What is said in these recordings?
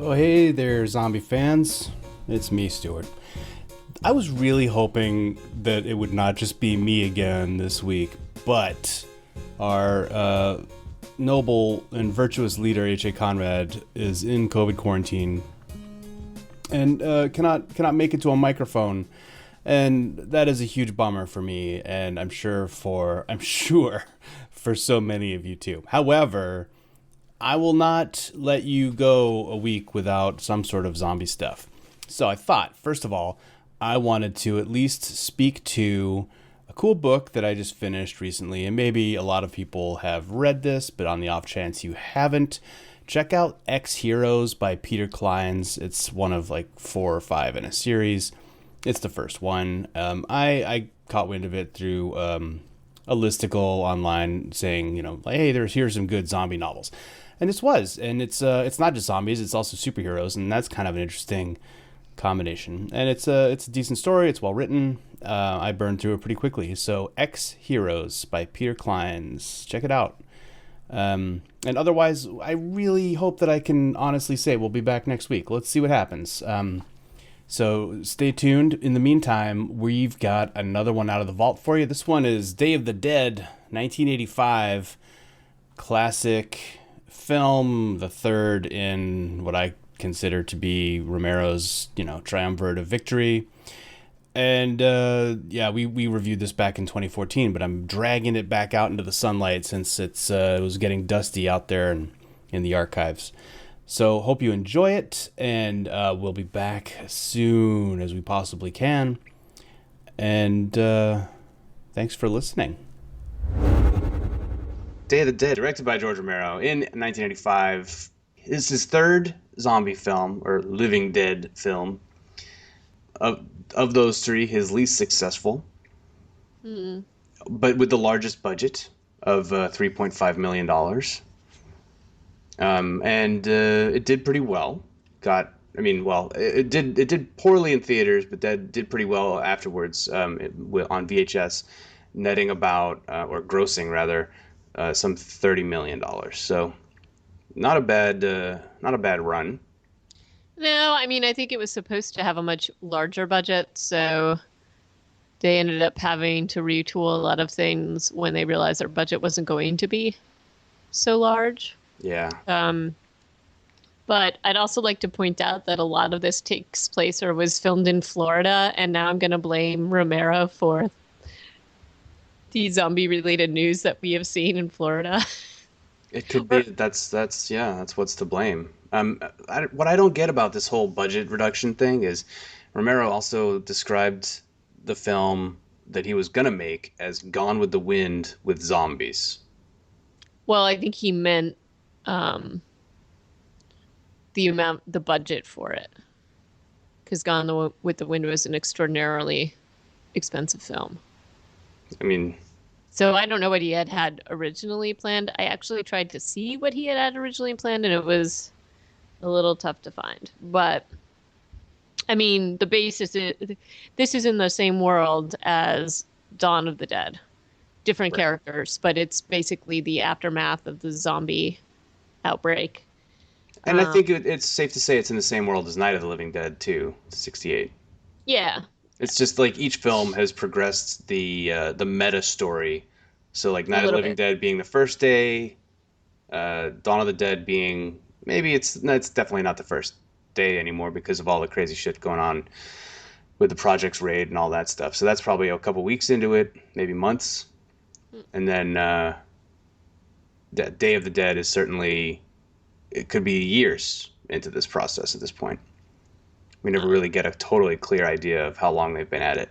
Oh, hey there, zombie fans. It's me, Stuart. I was really hoping that it would not just be me again this week, but our noble and virtuous leader, H.A. Conrad, is in COVID quarantine and cannot make it to a microphone. And that is a huge bummer for me, and I'm sure for so many of you too. However, I will not let you go a week without some sort of zombie stuff. So I thought, first of all, I wanted to at least speak to a cool book that I just finished recently, and maybe a lot of people have read this, but on the off chance you haven't, check out X Heroes by Peter Clines. It's one of like 4 or 5 in a series. It's the first one. I caught wind of it through a listicle online saying, like, hey, here's some good zombie novels. And this was, and it's not just zombies, it's also superheroes, and that's kind of an interesting combination. And it's a decent story, it's well written. I burned through it pretty quickly. So X Heroes by Peter Clines, check it out. And otherwise, I really hope that I can honestly say we'll be back next week. Let's see what happens. So stay tuned. In the meantime, we've got another one out of the vault for you. This one is Day of the Dead, 1985, classic film, the third in what I consider to be Romero's, triumvirate of victory. And we reviewed this back in 2014, but I'm dragging it back out into the sunlight since it was getting dusty out there and in the archives. So hope you enjoy it, and we'll be back as soon as we possibly can. And thanks for listening. Day of the Dead, directed by George Romero in 1985, is his third zombie film, or Living Dead film. Of those three, his least successful, but with the largest budget of $3.5 million. And it did pretty well. It did poorly in theaters, but that did pretty well afterwards on VHS, netting about, or grossing rather, some $30 million. So not a bad run. No, I think it was supposed to have a much larger budget, so they ended up having to retool a lot of things when they realized their budget wasn't going to be so large. Yeah. But I'd also like to point out that a lot of this takes place or was filmed in Florida, and now I'm going to blame Romero for the zombie-related news that we have seen in Florida. It could be that's what's to blame. What I don't get about this whole budget reduction thing is Romero also described the film that he was gonna make as Gone with the Wind with zombies. Well, I think he meant the budget for it, because Gone with the Wind was an extraordinarily expensive film. So I don't know what he had originally planned. I actually tried to see what he had originally planned, and it was a little tough to find. But the basis is this is in the same world as Dawn of the Dead, different Right. characters, but it's basically the aftermath of the zombie outbreak. And I think it's safe to say it's in the same world as Night of the Living Dead too, 68. Yeah. It's just like each film has progressed the meta story. So like Night of the little Living bit. Dead being the first day, Dawn of the Dead being maybe it's definitely not the first day anymore because of all the crazy shit going on with the Project's Raid and all that stuff. So that's probably a couple weeks into it, maybe months, and then Day of the Dead is certainly it could be years into this process at this point. We never really get a totally clear idea of how long they've been at it.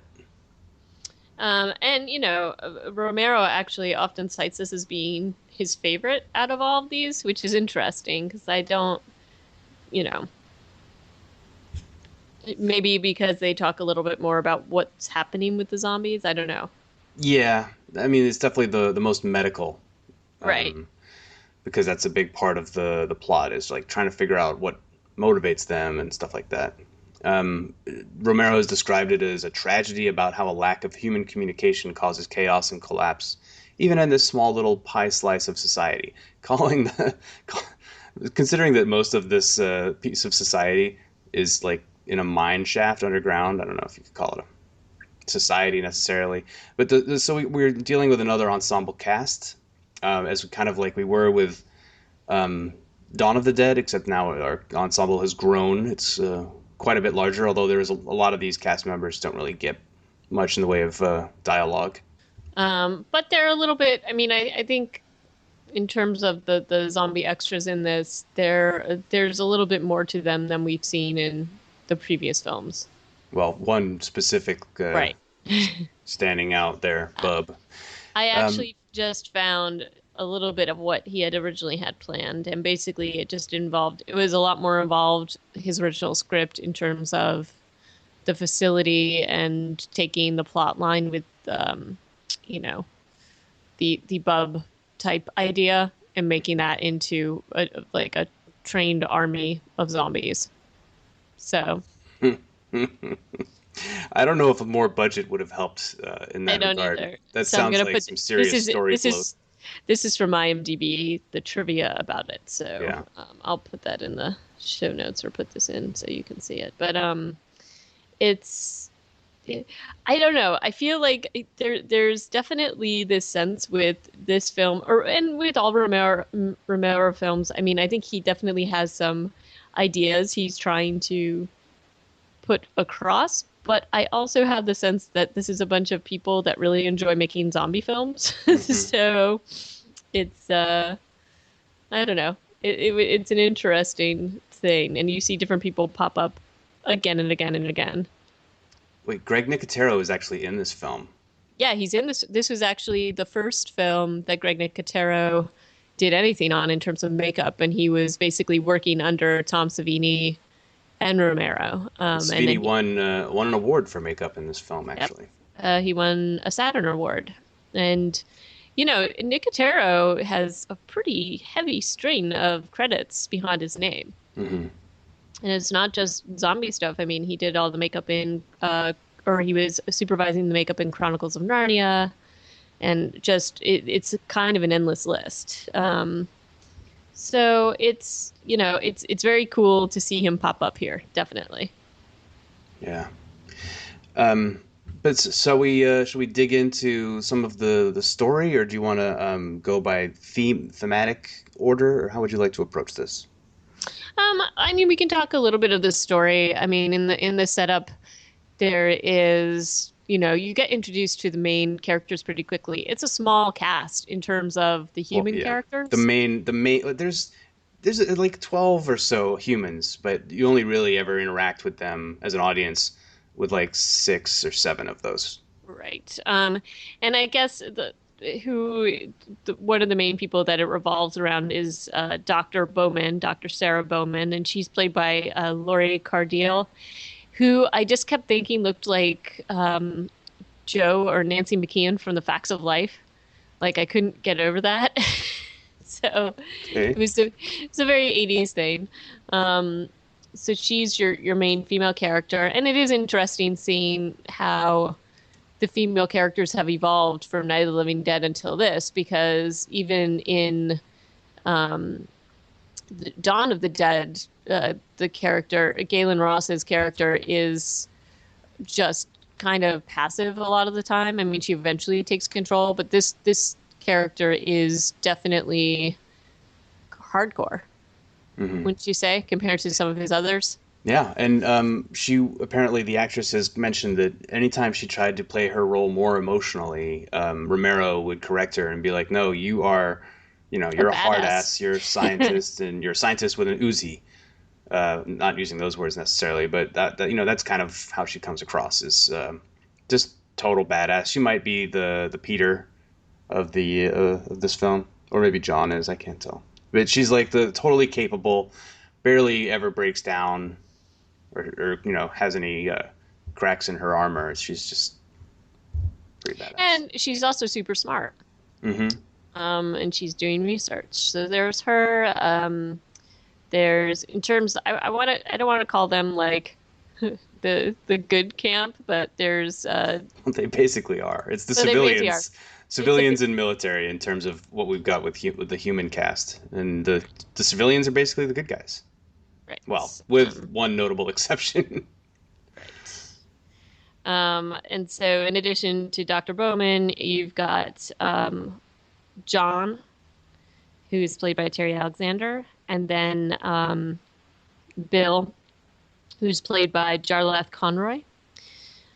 Romero actually often cites this as being his favorite out of all of these, which is interesting because I don't, maybe because they talk a little bit more about what's happening with the zombies. I don't know. Yeah, it's definitely the most medical, Right. because that's a big part of the plot is like trying to figure out what motivates them and stuff like that. Romero has described it as a tragedy about how a lack of human communication causes chaos and collapse, even in this small little pie slice of society. Calling Considering that most of this piece of society is like in a mine shaft underground. I don't know if you could call it a society necessarily, but so we're dealing with another ensemble cast, as kind of like we were with um, Dawn of the Dead, except now our ensemble has grown. It's quite a bit larger, although there's a lot of these cast members don't really get much in the way of dialogue. But they're a little bit, I mean, I think in terms of the zombie extras in this, there's a little bit more to them than we've seen in the previous films. Well, one specific Right. standing out there, Bub. I Um, actually just found a little bit of what he had originally had planned, and basically it was a lot more involved, his original script, in terms of the facility and taking the plot line with, you know, the bub type idea and making that into like a trained army of zombies. So I don't know if a more budget would have helped in I that don't regard. either. That So I'm sounds gonna like put some serious story bloat. this is from IMDb, the trivia about it. So Yeah. I'll put that in the show notes or put this in so you can see it. But it's I don't know. I feel like there's definitely this sense with this film, or and with all Romero films. I mean, I think he definitely has some ideas he's trying to put across, but I also have the sense that this is a bunch of people that really enjoy making zombie films. Hmm. So it's I don't know. It's an interesting thing, and you see different people pop up again and again and again. Wait, Greg Nicotero is actually in this film. Yeah, he's in this. This was actually the first film that Greg Nicotero did anything on in terms of makeup, and he was basically working under Tom Savini and Romero. And Savini then won an award for makeup in this film, yep, actually. he won a Saturn Award. And Nicotero has a pretty heavy string of credits behind his name. Hmm. And it's not just zombie stuff. I mean, he did all the makeup or he was supervising the makeup in Chronicles of Narnia, and just it's kind of an endless list. So it's very cool to see him pop up here, definitely. Yeah. Um, but so we should we dig into some of the story, or do you want to go by thematic order, or how would you like to approach this? I mean, we can talk a little bit of the story. I mean, in the setup, there is, you get introduced to the main characters pretty quickly. It's a small cast in terms of the Well, human yeah. characters. The main there's like 12 or so humans, but you only really ever interact with them as an audience with like 6 or 7 of those. Right. And I guess one of the main people that it revolves around is Dr. Bowman, Dr. Sarah Bowman, and she's played by Laurie Cardiel, who I just kept thinking looked like Joe or Nancy McKeon from The Facts of Life. Like I couldn't get over that. So Okay. it's a very 80s thing. Um, so she's your main female character, and it is interesting seeing how the female characters have evolved from Night of the Living Dead until this, because even in Dawn of the Dead, the character Galen Ross's character is just kind of passive a lot of the time. I mean, she eventually takes control, but this character is definitely hardcore, Hmm. wouldn't you say, compared to some of his others? Yeah, and she apparently the actress has mentioned that anytime she tried to play her role more emotionally, Romero would correct her and be like, "No, A you're a hard badass. ass. You're a scientist, and you're a scientist with an Uzi." Not using those words necessarily, but that's kind of how she comes across is just total badass. She might be the Peter of this film, or maybe John is. I can't tell, but she's like the totally capable, barely ever breaks down or has any cracks in her armor. She's just pretty badass. And she's also super smart. Hmm. And she's doing research. So there's her. There's in terms. I don't want to call them like the good camp, but there's. They basically are. It's the But they basically are. civilians It's a civilians and military in terms of what we've got with with the human cast, and the civilians are basically the good guys. Well, right. with one notable exception. Right. And so in addition to Dr. Bowman, you've got John, who's played by Terry Alexander, and then Bill, who's played by Jarlath Conroy.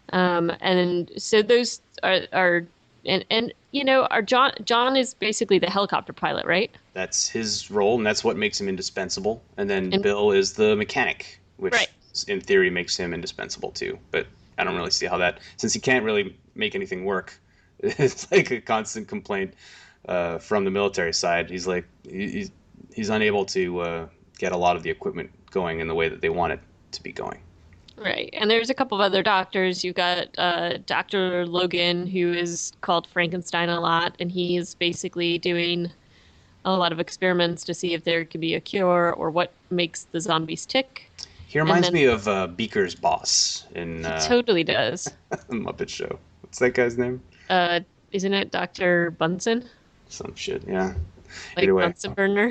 And so those are and you know, our John is basically the helicopter pilot, right? That's his role, and that's what makes him indispensable. And then And Bill is the mechanic, right. which in theory makes him indispensable too. But I don't really see how that, since he can't really make anything work. It's like a constant complaint from the military side. He's like he's unable to get a lot of the equipment going in the way that they want it to be going. Right. And there's a couple of other doctors. You've got Dr. Logan, who is called Frankenstein a lot, and he is basically doing a lot of experiments to see if there could be a cure or what makes the zombies tick. He And reminds then me of Beaker's boss in he totally does. the Muppet Show. What's that guy's name? Uh, isn't it Dr. Bunsen? Some shit, yeah. Like Either way, Bunsen burner?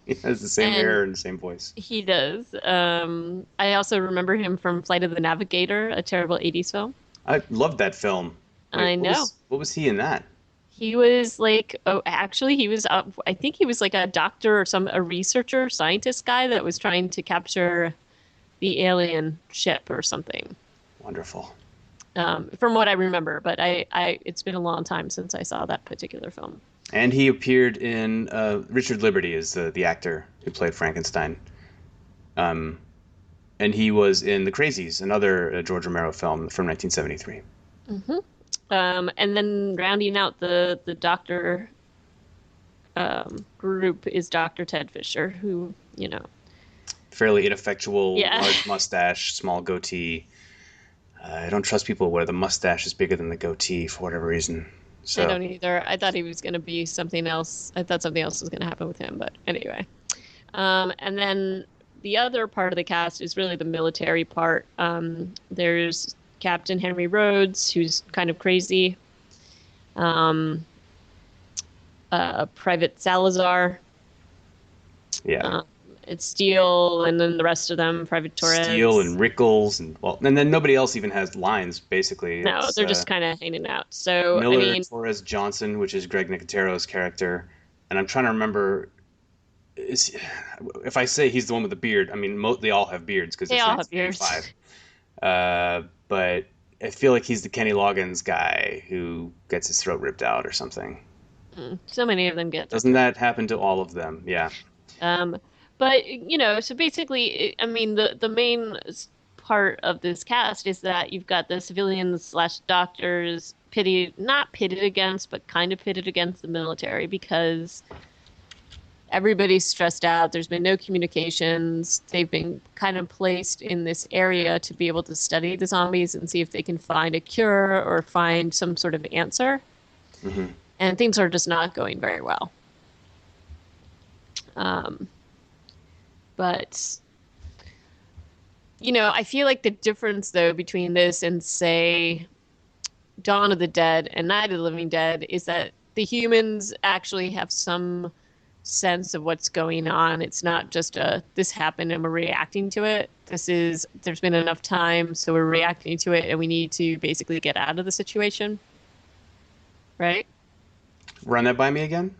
he has the same and hair and the same voice. he does. I also remember him from Flight of the Navigator, a terrible 80s film. I loved that film. I know. What was he in that? He was like, oh, actually, he was, I think he was like a doctor or a researcher, scientist guy that was trying to capture the alien ship or something. Wonderful. From what I remember, but it's been a long time since I saw that particular film. And he appeared in Richard Liberty is the actor who played Frankenstein. And he was in The Crazies, another George Romero film from 1973. Mm-hmm. And then rounding out the doctor group is Dr. Ted Fisher, who, you know. Fairly ineffectual, Yeah. large mustache, small goatee. I don't trust people where the mustache is bigger than the goatee for whatever reason. So I don't either. I thought he was going to be something else. I thought something else was going to happen with him, but anyway. And then the other part of the cast is really the military part. There's Captain Henry Rhodes, who's kind of crazy. Private Salazar. yeah. It's Steele, and then the rest of them, Private Torres. Steele and Rickles, and then nobody else even has lines. Basically, No, It's, they're just kind of hanging out. So Miller, I mean, Torres Johnson, which is Greg Nicotero's character, and I'm trying to remember. If I say he's the one with the beard, I mean they all have beards because they it's all have beards. 1985. But I feel like he's the Kenny Loggins guy who gets his throat ripped out or something. So many of them get. Doesn't that happen to all of them? Yeah. But you know, so basically, I mean, the main part of this cast is that you've got the civilians slash doctors not pitted against, but kind of pitted against the military because everybody's stressed out. There's been no communications. They've been kind of placed in this area to be able to study the zombies and see if they can find a cure or find some sort of answer. Mm-hmm. And things are just not going very well. But, you know, I feel like the difference, though, between this and, say, Dawn of the Dead and Night of the Living Dead is that the humans actually have some sense of what's going on. It's not just this happened and we're reacting to it. There's been enough time, so we're reacting to it, and we need to basically get out of the situation. Right? Run that by me again.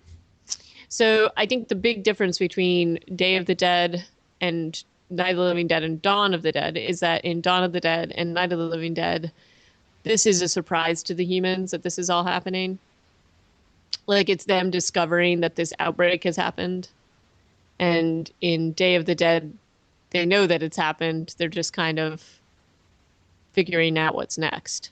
So I think the big difference between Day of the Dead and Night of the Living Dead and Dawn of the Dead is that in Dawn of the Dead and Night of the Living Dead, this is a surprise to the humans that this is all happening. Like, it's them discovering that this outbreak has happened. And in Day of the Dead, they know that it's happened. They're just kind of figuring out what's next.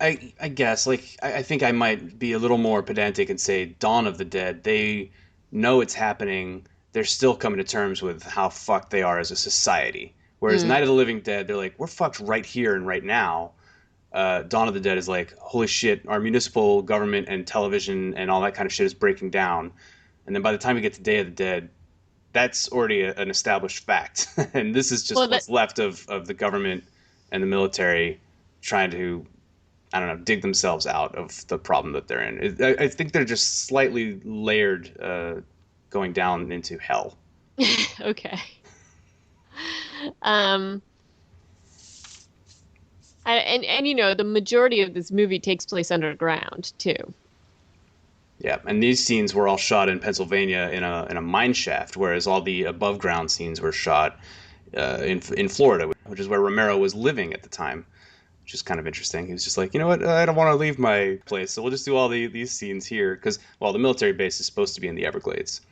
I guess, like, I think I might be a little more pedantic and say Dawn of the Dead, they know it's happening. They're still coming to terms with how fucked they are as a society. Whereas Night of the Living Dead, they're like, we're fucked right here and right now. Dawn of the Dead is like, holy shit, our municipal government and television and all that kind of shit is breaking down. And then by the time we get to Day of the Dead, that's already an established fact. And this is just what's left of the government and the military trying to I don't know, dig themselves out of the problem that they're in. I think they're just slightly layered, going down into hell. Okay. Um, and you know, the majority of this movie takes place underground too. Yeah, and these scenes were all shot in Pennsylvania in a mine shaft, whereas all the above ground scenes were shot in Florida, which is where Romero was living at the time, which is kind of interesting. He was just like, you know what, I don't want to leave my place, so we'll just do all these scenes here because, well, the military base is supposed to be in the Everglades.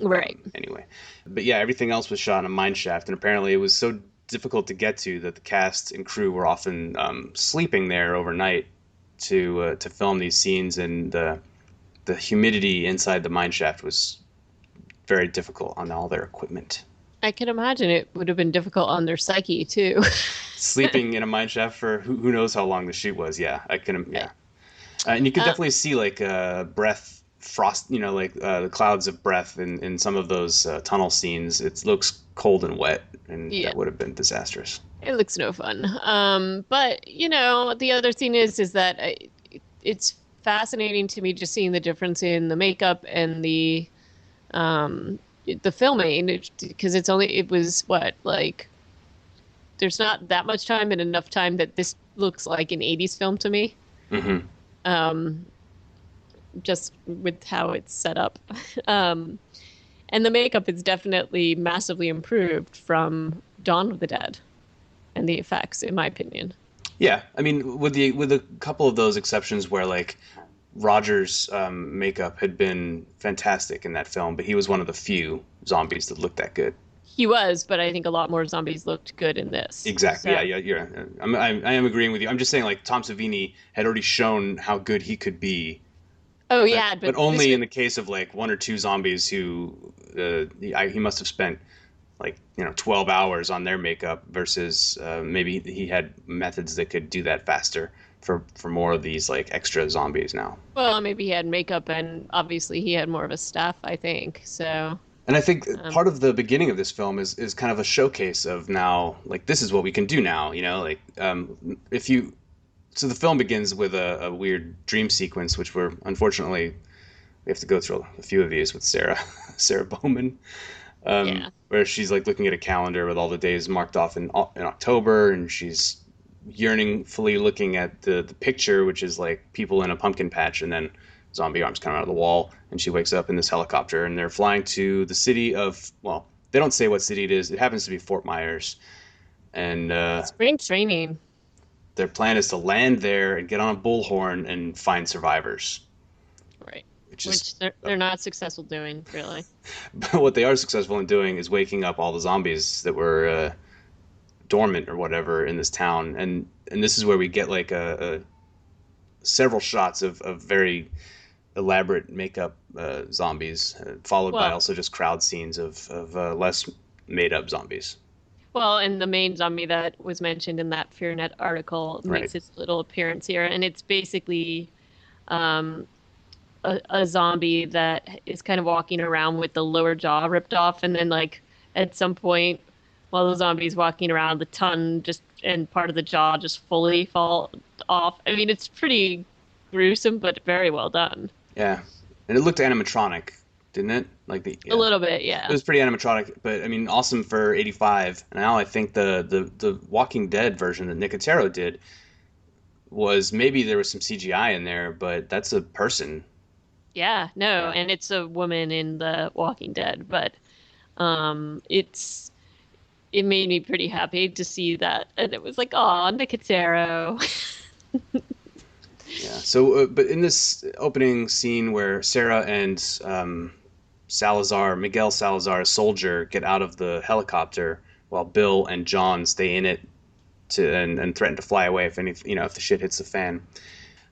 Right. Anyway, but yeah, everything else was shot in a mine shaft, and apparently it was so difficult to get to that the cast and crew were often sleeping there overnight to film these scenes, and the humidity inside the mine shaft was very difficult on all their equipment. I can imagine it would have been difficult on their psyche too. Sleeping in a mine shaft for who knows how long the shoot was. Yeah, I can. Yeah, and you can definitely see like breath, frost. You know, like the clouds of breath in some of those tunnel scenes. It looks cold and wet, and Yeah. that would have been disastrous. It looks no fun. But you know, the other thing is that it's fascinating to me just seeing the difference in the makeup and the filming because it was what, like, there's not that much time and enough time that this looks like an 80s film to me. Mm-hmm. Just with how it's set up. And the makeup is definitely massively improved from Dawn of the Dead and the effects, in my opinion. Yeah, I mean, with a couple of those exceptions where like Roger's makeup had been fantastic in that film, but he was one of the few zombies that looked that good. He was, but I think a lot more zombies looked good in this. Exactly. So, Yeah. I am agreeing with you. I'm just saying, like, Tom Savini had already shown how good he could be. oh yeah, But only in the case of like one or two zombies who he must have spent like 12 hours on their makeup versus maybe he had methods that could do that faster for more of these like extra zombies now. well, maybe he had makeup, and obviously he had more of a staff, I think. So And I think part of the beginning of this film is kind of a showcase of now, like, this is what we can do now, like, if you, so the film begins with a weird dream sequence, which unfortunately, we have to go through a few of these with Sarah Bowman, yeah. where she's like looking at a calendar with all the days marked off in October, and she's yearningly looking at the picture, which is like people in a pumpkin patch, and then zombie arms come out of the wall, and she wakes up in this helicopter, and they're flying to the city of, well, they don't say what city it is. It happens to be Fort Myers, and Spring training. their plan is to land there and get on a bullhorn and find survivors. Right. Which is they're not successful doing, really. But what they are successful in doing is waking up all the zombies that were dormant or whatever in this town, and this is where we get like a several shots of very elaborate makeup zombies, followed by also just crowd scenes of less made up zombies. Well, and the main zombie that was mentioned in that FearNet article makes its little appearance here, and it's basically a zombie that is kind of walking around with the lower jaw ripped off, and then like at some point while the zombie's walking around, the tongue and part of the jaw just fully fall off. I mean, it's pretty gruesome, but very well done. Yeah, and it looked animatronic, didn't it? Like a little bit, yeah. It was pretty animatronic, but I mean, awesome for '85. And now I think the Walking Dead version that Nicotero did was, maybe there was some CGI in there, but that's a person. Yeah, no, and it's a woman in the Walking Dead, but it made me pretty happy to see that, and it was like, oh, Nicotero. Yeah. So, but in this opening scene where Sarah and Miguel Salazar, a soldier, get out of the helicopter while Bill and John stay in it and threaten to fly away if the shit hits the fan.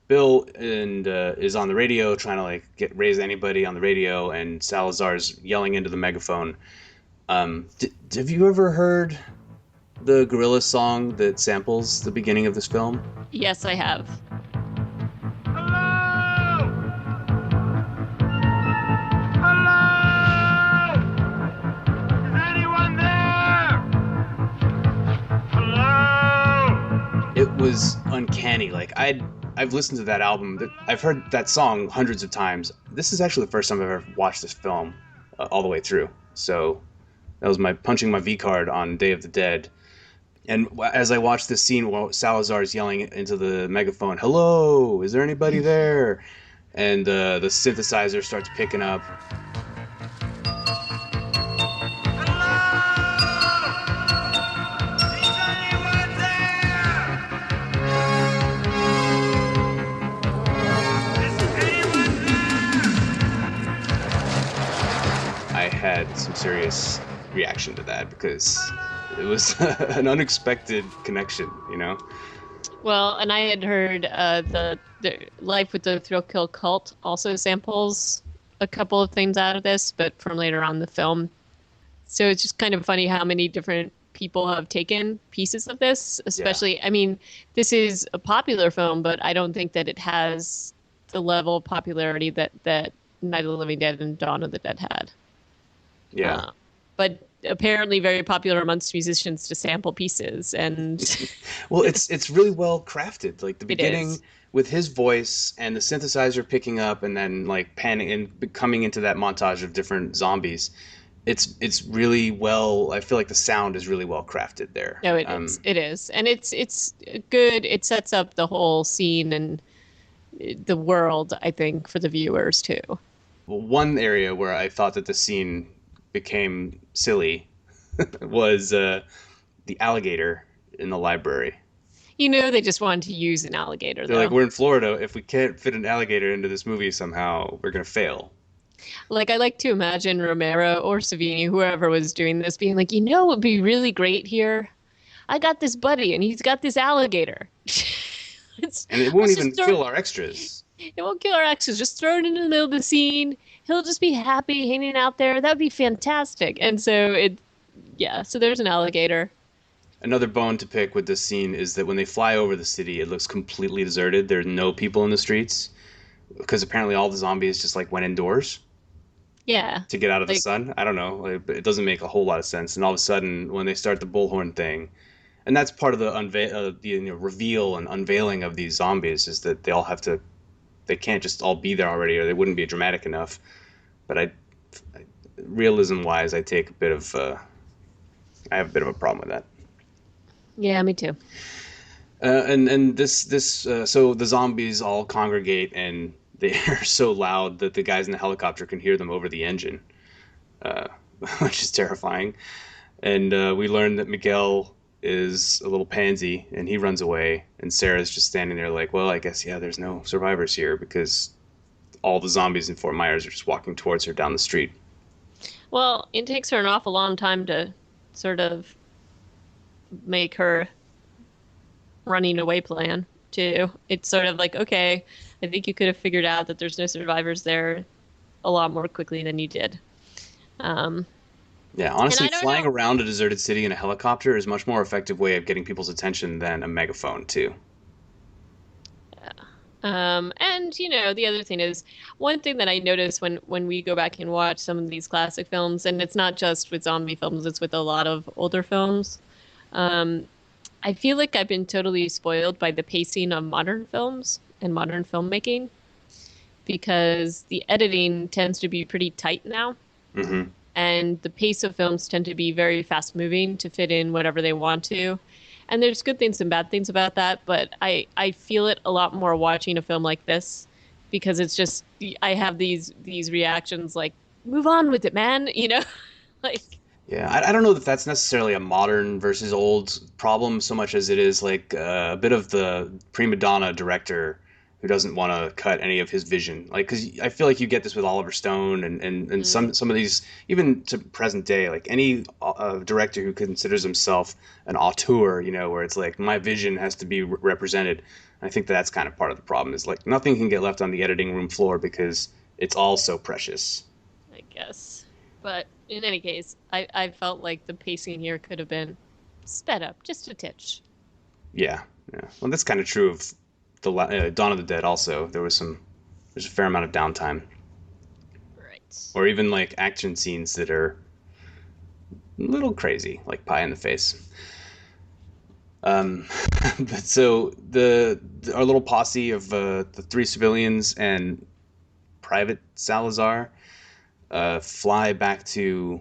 Bill is on the radio trying to like raise anybody on the radio, and Salazar's yelling into the megaphone. Have you ever heard the Gorillaz song that samples the beginning of this film? Yes, I have. It was uncanny. Like I I've listened to that album. I've heard that song hundreds of times. This is actually the first time I've ever watched this film all the way through. So that was my punching my V card on Day of the Dead. And as I watched this scene, while Salazar is yelling into the megaphone, "Hello, is there anybody there?" And the synthesizer starts picking up. I had some serious reaction to that because it was an unexpected connection, you know? Well, and I had heard the Life with the Thrill Kill Cult also samples a couple of things out of this, but from later on in the film. So it's just kind of funny how many different people have taken pieces of this, especially, Yeah. I mean, this is a popular film, but I don't think that it has the level of popularity that Night of the Living Dead and Dawn of the Dead had. Yeah. But apparently very popular amongst musicians to sample pieces, and Well, it's really well crafted. Like the it beginning is. with his voice and the synthesizer picking up and then like panning and coming into that montage of different zombies. It's really well. I feel like the sound is really well crafted there. No, it is. It is. And it's good. It sets up the whole scene and the world, I think, for the viewers too. Well, one area where I thought that the scene became silly was the alligator in the library. You know, they just wanted to use an alligator, They're like, though. we're in Florida. If we can't fit an alligator into this movie somehow, we're gonna fail. Like, I like to imagine Romero or Savini, whoever was doing this, being like, you know, what would be really great here? I got this buddy, and he's got this alligator. And it won't Let's even just throw. kill our extras. It won't kill our exes. Just throw it into the middle of the scene. He'll just be happy hanging out there. That'd be fantastic. And so yeah. So there's an alligator. Another bone to pick with this scene is that when they fly over the city, it looks completely deserted. There's no people in the streets because apparently all the zombies just like went indoors Yeah. to get out of the Like, sun. I don't know. Like, it doesn't make a whole lot of sense. And all of a sudden, when they start the bullhorn thing, and that's part of the reveal and unveiling of these zombies is that they all have to. They can't just all be there already, or they wouldn't be dramatic enough. But realism wise, I take a bit of. I have a bit of a problem with that. yeah, me too. And this so the zombies all congregate and they are so loud that the guys in the helicopter can hear them over the engine, uh, which is terrifying. And we learn that Miguel is a little pansy and he runs away. And Sarah's just standing there like, well, I guess yeah, there's no survivors here because all the zombies in Fort Myers are just walking towards her down the street. Well, it takes her an awful long time to sort of make her running away plan, too. It's sort of like, okay, I think you could have figured out that there's no survivors there a lot more quickly than you did. Um, Yeah, and honestly, I don't flying know. around a deserted city in a helicopter is a much more effective way of getting people's attention than a megaphone, too. And you know, the other thing is one thing that I notice when we go back and watch some of these classic films, and it's not just with zombie films, it's with a lot of older films. Um, I feel like I've been totally spoiled by the pacing of modern films and modern filmmaking because the editing tends to be pretty tight now, Hmm. and the pace of films tend to be very fast moving to fit in whatever they want to. And there's good things and bad things about that, but I feel it a lot more watching a film like this because it's just I have these reactions like move on with it, man, you know? Like Yeah, I don't know if that's necessarily a modern versus old problem so much as it is like a bit of the prima donna director who doesn't want to cut any of his vision. Like, because I feel like you get this with Oliver Stone and mm, some of these, even to present day, like any director who considers himself an auteur, you know, where it's like my vision has to be represented. I think that's kind of part of the problem is like nothing can get left on the editing room floor because it's all so precious. I guess. But in any case, I felt like the pacing here could have been sped up just a titch. Yeah, yeah. Well, that's kind of true of the Dawn of the Dead. Also, there's a fair amount of downtime, Right. or even like action scenes that are a little crazy, like pie in the face. Um, but so the our little posse of the three civilians and Private Salazar fly back to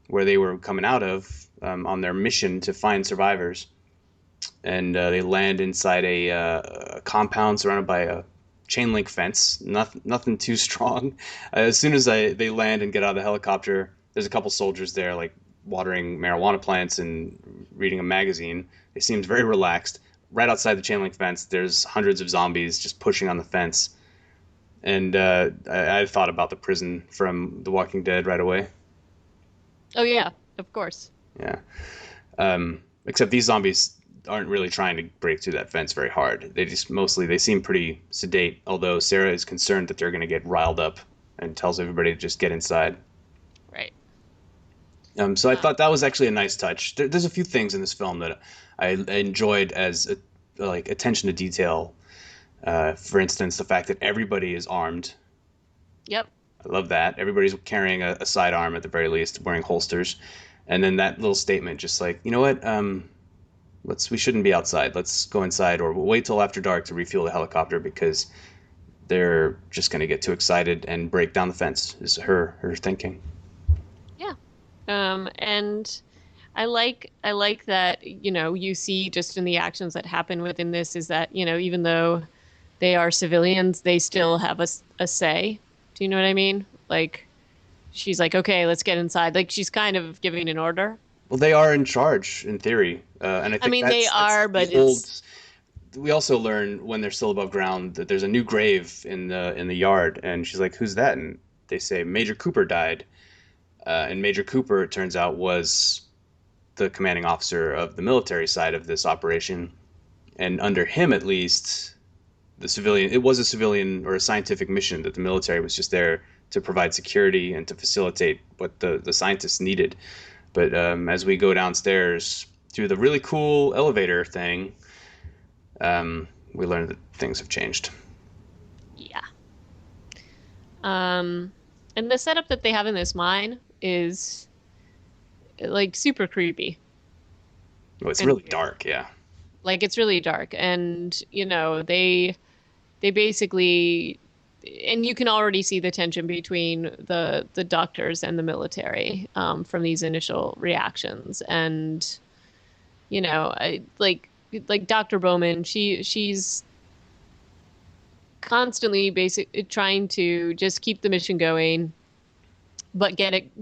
where they were coming out of on their mission to find survivors, and they land inside a compound surrounded by a chain link fence. Nothing too strong. As soon as they land and get out of the helicopter, there's a couple soldiers there, like watering marijuana plants and reading a magazine. They seemed very relaxed. Right outside the chain link fence, there's hundreds of zombies just pushing on the fence. And I thought about the prison from The Walking Dead right away. Oh yeah, of course. Yeah. Except these zombies aren't really trying to break through that fence very hard. They seem pretty sedate, although Sarah is concerned that they're going to get riled up and tells everybody to just get inside. Right. So I thought that was actually a nice touch. There's a few things in this film that I enjoyed as like attention to detail. For instance, the fact that everybody is armed. Yep. I love that. Everybody's carrying a sidearm at the very least, wearing holsters. And then that little statement, just like, you know what? We shouldn't be outside. Let's go inside, or we'll wait till after dark to refuel the helicopter because they're just going to get too excited and break down the fence. Is her thinking? Yeah. And I like that, you see just in the actions that happen within this is that, even though they are civilians, they still have a say. Do you know what I mean? Like, she's like, okay, let's get inside. Like, she's kind of giving an order. Well, they are in charge in theory, and I I think mean, they that's are, but the old. it's, We also learn when they're still above ground that there's a new grave in the yard, and she's like, "Who's that?" And they say Major Cooper died, and Major Cooper, it turns out, was the commanding officer of the military side of this operation, and under him, at least, it was a civilian or a scientific mission that the military was just there to provide security and to facilitate what the scientists needed. But as we go downstairs through the really cool elevator thing, we learn that things have changed. yeah. And the setup that they have in this mine is like super creepy Oh, it's and really weird. dark, yeah. Like it's really dark, and they basically, and you can already see the tension between the doctors and the military from these initial reactions, and like Dr. Bowman, she's constantly trying to just keep the mission going, but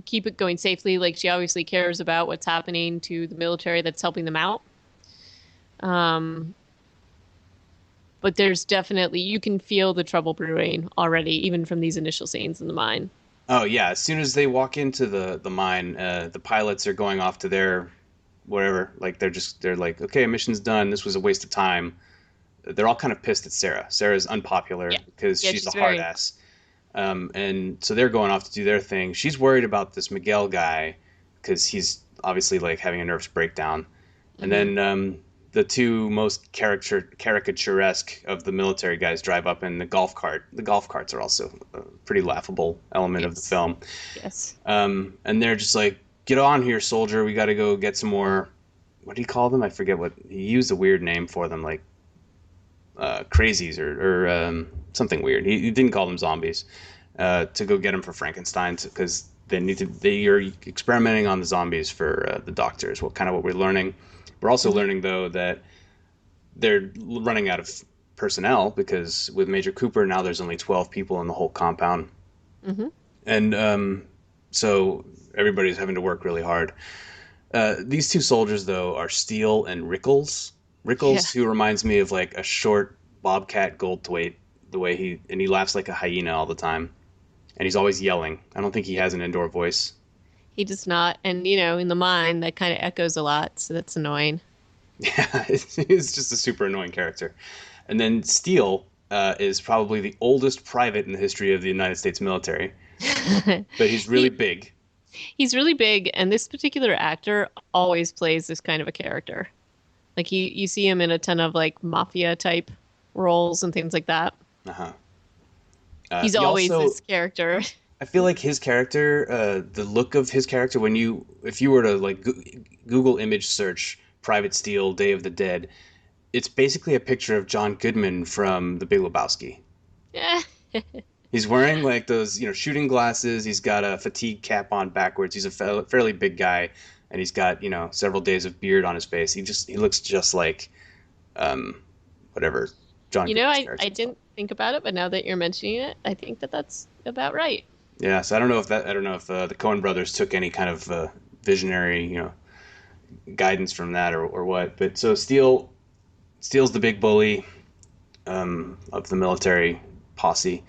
keep it going safely. Like she obviously cares about what's happening to the military that's helping them out. Um, but there's definitely, you can feel the trouble brewing already, even from these initial scenes in the mine. Oh yeah, as soon as they walk into the mine, the pilots are going off to their wherever. Like they're like, okay, mission's done. This was a waste of time. They're all kind of pissed at Sarah. Sarah's unpopular Yeah. because Yeah, she's a she's hard very, ass. And so they're going off to do their thing. She's worried about this Miguel guy because he's obviously like having a nervous breakdown. And hmm then the two most caricaturesque of the military guys drive up in the golf cart. The golf carts are also a pretty laughable element of the yes, film. yes. And they're just like, get on here, soldier. We got to go get some more. What do you call them? I forget what he used a weird name for them, like crazies or something weird. He didn't call them zombies. To go get them for Frankenstein because they are experimenting on the zombies for the doctors. What we're learning. We're also hmm learning though that they're running out of personnel because with Major Cooper now there's only 12 people in the whole compound, hmm and so everybody's having to work really hard. These two soldiers though are Steele and Rickles. Yeah. Rickles, who reminds me of like a short Bobcat Goldthwait, the way he laughs like a hyena all the time, and he's always yelling. I don't think he has an indoor voice. He does not. And, in the mine, that kind of echoes a lot. So that's annoying. Yeah, he's just a super annoying character. And then Steele is probably the oldest private in the history of the United States military, but he's really he big. he's really big, and this particular actor always plays this kind of a character. Like you see him in a ton of like mafia type roles and things like that. Uh-huh. He's He always also, this character. I feel like his character, the look of his character, if you were to like Google image search Private Steel, Day of the Dead. It's basically a picture of John Goodman from The Big Lebowski. Yeah. He's wearing like those, shooting glasses. He's got a fatigue cap on backwards. He's a fairly big guy, and he's got, several days of beard on his face. He looks just like, whatever John Goodman's character. I didn't think about it, but now that you're mentioning it, I think that that's about right. Yeah, so I don't know if the Coen brothers took any kind of visionary, guidance from that or what. But so Steele's the big bully of the military posse.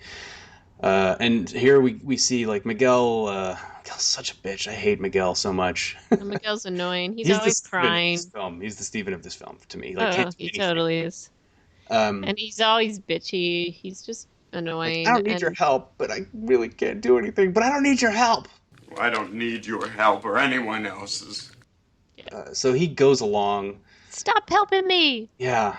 And here we see like Miguel. Miguel's such a bitch. I hate Miguel so much. And Miguel's annoying. He's the always Steven of crying. this film. He's the Steven of this film to me. Like, Oh, can't do he anything. totally is. And he's always bitchy. He's just annoying. I don't need your help, but I really can't do anything. But I don't need your help. I don't need your help or anyone else's. So he goes along. Stop helping me. Yeah,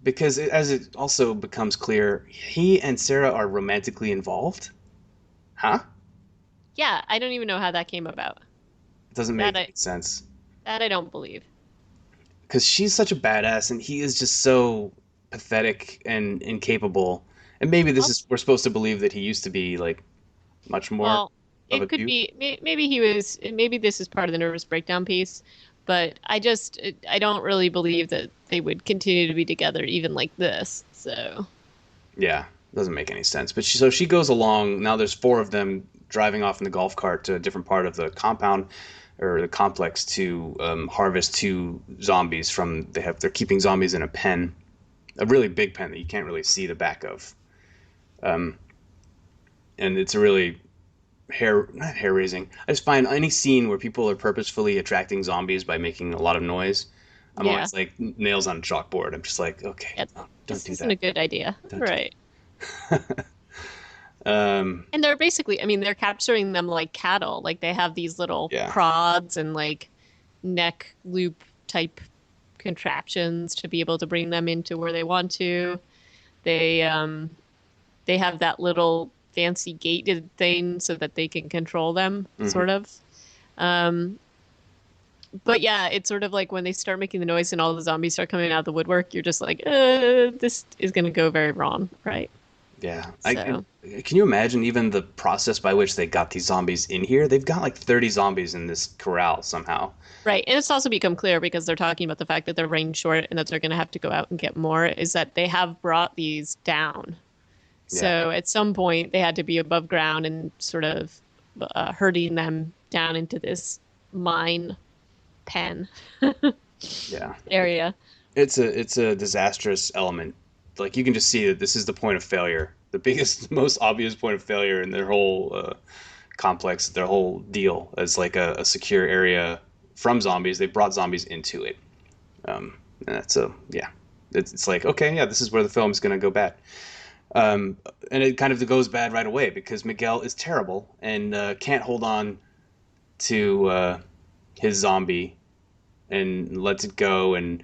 because as it also becomes clear, he and Sarah are romantically involved. Huh? Yeah, I don't even know how that came about. It doesn't make any sense. That I don't believe. Because she's such a badass, and he is just so pathetic and incapable. And maybe we're supposed to believe that he used to be like much more. Well, of a it could dude. be. Maybe this is part of the nervous breakdown piece. But I don't really believe that they would continue to be together even like this. So. Yeah, doesn't make any sense. But she goes along. Now there's four of them driving off in the golf cart to a different part of the compound or the complex to harvest two zombies they're keeping zombies in a pen, a really big pen that you can't really see the back of. And it's a really not hair raising. I just find any scene where people are purposefully attracting zombies by making a lot of noise, I'm always like nails on a chalkboard. I'm just like, okay, no, don't this do isn't that. a good idea. Don't Right. And they're basically, they're capturing them like cattle. Like they have these little prods and like neck loop type contraptions to be able to bring them into where they want to. They have that little fancy gated thing so that they can control them, sort of. But yeah, it's sort of like when they start making the noise and all the zombies start coming out of the woodwork, you're just like, this is going to go very wrong, right? Yeah. So. Can you imagine even the process by which they got these zombies in here? They've got like 30 zombies in this corral somehow. Right. And it's also become clear because they're talking about the fact that they're running short and that they're going to have to go out and get more, is that they have brought these down. Yeah. So at some point they had to be above ground and sort of herding them down into this mine pen area. It's a disastrous element. Like you can just see that this is the point of failure, the biggest, most obvious point of failure in their whole complex, their whole deal as like a secure area from zombies. They brought zombies into it, and that's it's like, okay, yeah, this is where the film is going to go bad. And it kind of goes bad right away because Miguel is terrible and can't hold on to his zombie and lets it go, and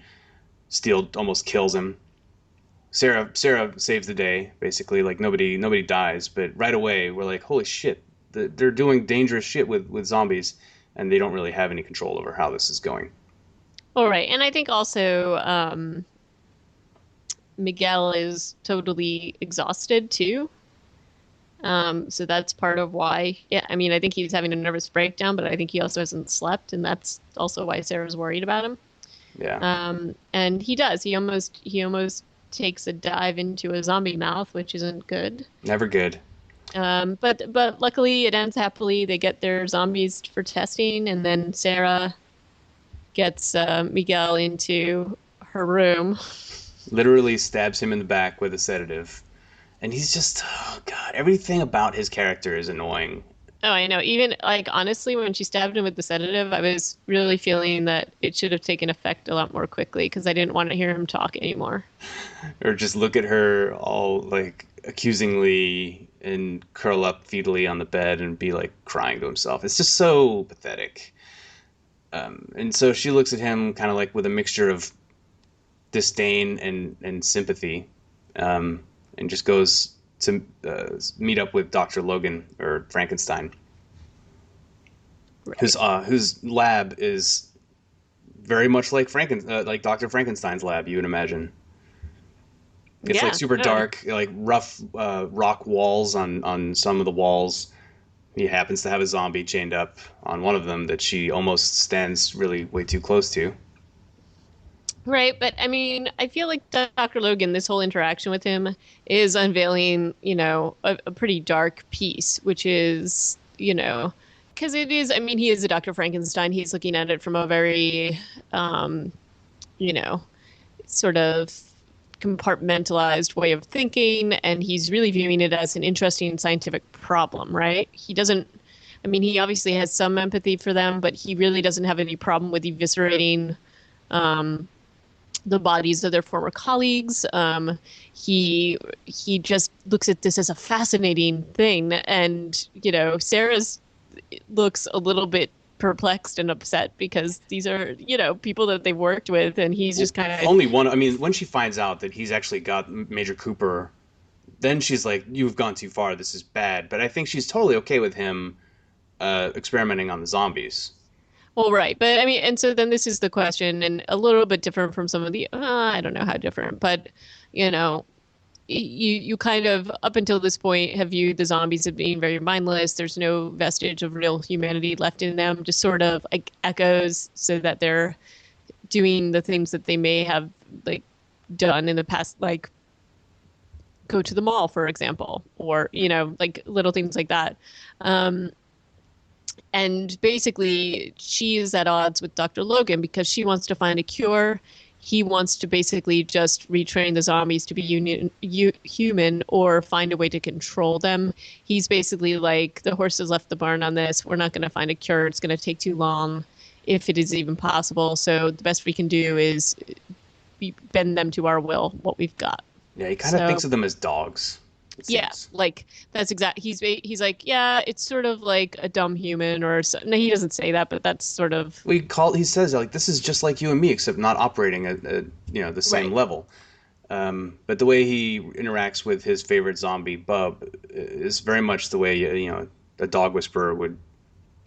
Steele almost kills him. Sarah saves the day, basically. Like nobody dies, but right away we're like, holy shit, they're doing dangerous shit with zombies, and they don't really have any control over how this is going. All right, and I think also Miguel is totally exhausted too. So that's part of why. Yeah, I mean, I think he's having a nervous breakdown, but I think he also hasn't slept, and that's also why Sarah's worried about him. Yeah. And he does. He almost takes a dive into a zombie mouth, which isn't good. Never good. But luckily it ends happily. They get their zombies for testing, and then Sarah gets Miguel into her room. Literally stabs him in the back with a sedative. And he's just, oh God, everything about his character is annoying. Oh, I know. Even, like, honestly, when she stabbed him with the sedative, I was really feeling that it should have taken effect a lot more quickly because I didn't want to hear him talk anymore. Or just look at her all, like, accusingly and curl up feetally on the bed and be, like, crying to himself. It's just so pathetic. And so she looks at him kind of, like, with a mixture of disdain and sympathy, and just goes to meet up with Dr. Logan, or Frankenstein, right, whose lab is very much like like Dr. Frankenstein's lab, you would imagine. It's like Yeah. super No. dark, like rough rock walls on some of the walls. He happens to have a zombie chained up on one of them that she almost stands really way too close to. Right, but I mean, I feel like Dr. Logan, this whole interaction with him is unveiling, a pretty dark piece, which is, because it is, I mean, he is a Dr. Frankenstein. He's looking at it from a very, you know, sort of compartmentalized way of thinking, and he's really viewing it as an interesting scientific problem, right? He doesn't, I mean, he obviously has some empathy for them, but he really doesn't have any problem with eviscerating the bodies of their former colleagues. He just looks at this as a fascinating thing, and Sarah's looks a little bit perplexed and upset because these are people that they've worked with, and he's just kind of Only one. I mean, when she finds out that he's actually got Major Cooper, then she's like, "You've gone too far. This is bad." But I think she's totally okay with him experimenting on the zombies. well, right. But I mean, and so then this is the question, and a little bit different from some of the, I don't know how different, but you know, you kind of up until this point have viewed the zombies as being very mindless. There's no vestige of real humanity left in them, just sort of like echoes, so that they're doing the things that they may have like done in the past, like go to the mall, for example, or like little things like that. And basically, she is at odds with Dr. Logan because she wants to find a cure. He wants to basically just retrain the zombies to be human or find a way to control them. He's basically like, the horse has left the barn on this. We're not going to find a cure. It's going to take too long, if it is even possible. So the best we can do is bend them to our will, what we've got. Yeah, he kind of thinks of them as dogs. Yeah, like that's exact. He's like, yeah, it's sort of like a dumb human, or so. No, he doesn't say that, but that's sort of. He says like, this is just like you and me, except not operating at the same Right. level. But the way he interacts with his favorite zombie, Bub, is very much the way a dog whisperer would,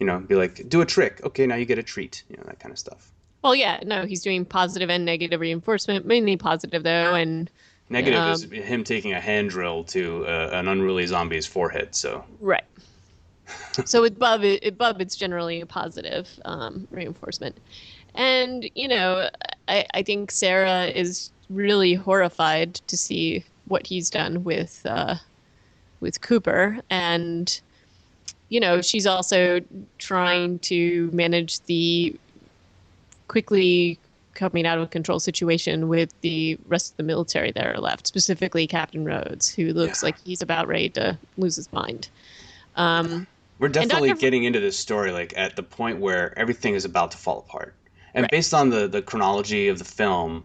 be like, do a trick. Okay, now you get a treat. That kind of stuff. Well, yeah, no, he's doing positive and negative reinforcement, mainly positive though, and Negative is him taking a hand drill to an unruly zombie's forehead. So right. So with Bub, it's generally a positive reinforcement, and I think Sarah is really horrified to see what he's done with Cooper, and she's also trying to manage the quickly coming out of control situation with the rest of the military that are left, specifically Captain Rhodes, who looks like he's about ready to lose his mind. We're definitely getting into this story like at the point where everything is about to fall apart. And Right. based on the chronology of the film,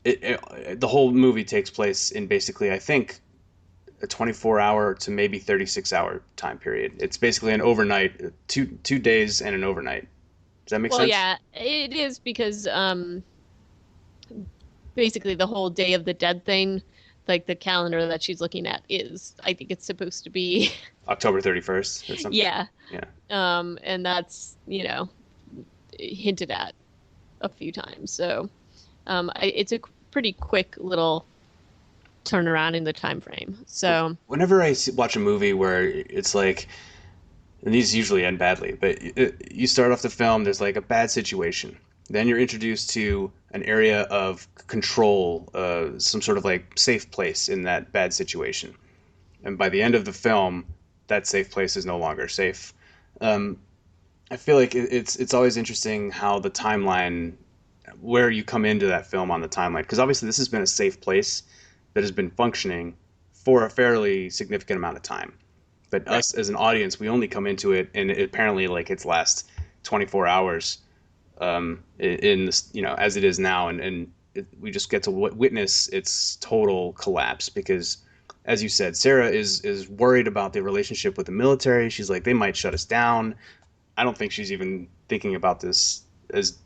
the whole movie takes place in basically, I think, a 24-hour to maybe 36-hour time period. It's basically an overnight, two days and an overnight. Does that make sense? Well, yeah, it is because basically the whole Day of the Dead thing, like the calendar that she's looking at is, I think it's supposed to be October 31st or something. yeah. Yeah. And that's, hinted at a few times. So it's a pretty quick little turnaround in the time frame. So Whenever I watch a movie where it's like, and these usually end badly, but you start off the film, there's like a bad situation. Then you're introduced to an area of control, some sort of like safe place in that bad situation. And by the end of the film, that safe place is no longer safe. I feel like it's always interesting how the timeline, where you come into that film on the timeline, because obviously this has been a safe place that has been functioning for a fairly significant amount of time. But Right. us as an audience, we only come into it, and apparently like its last 24 hours, in this, as it is now, and we just get to witness its total collapse because, as you said, Sarah is worried about the relationship with the military. She's like, they might shut us down. I don't think she's even thinking about this as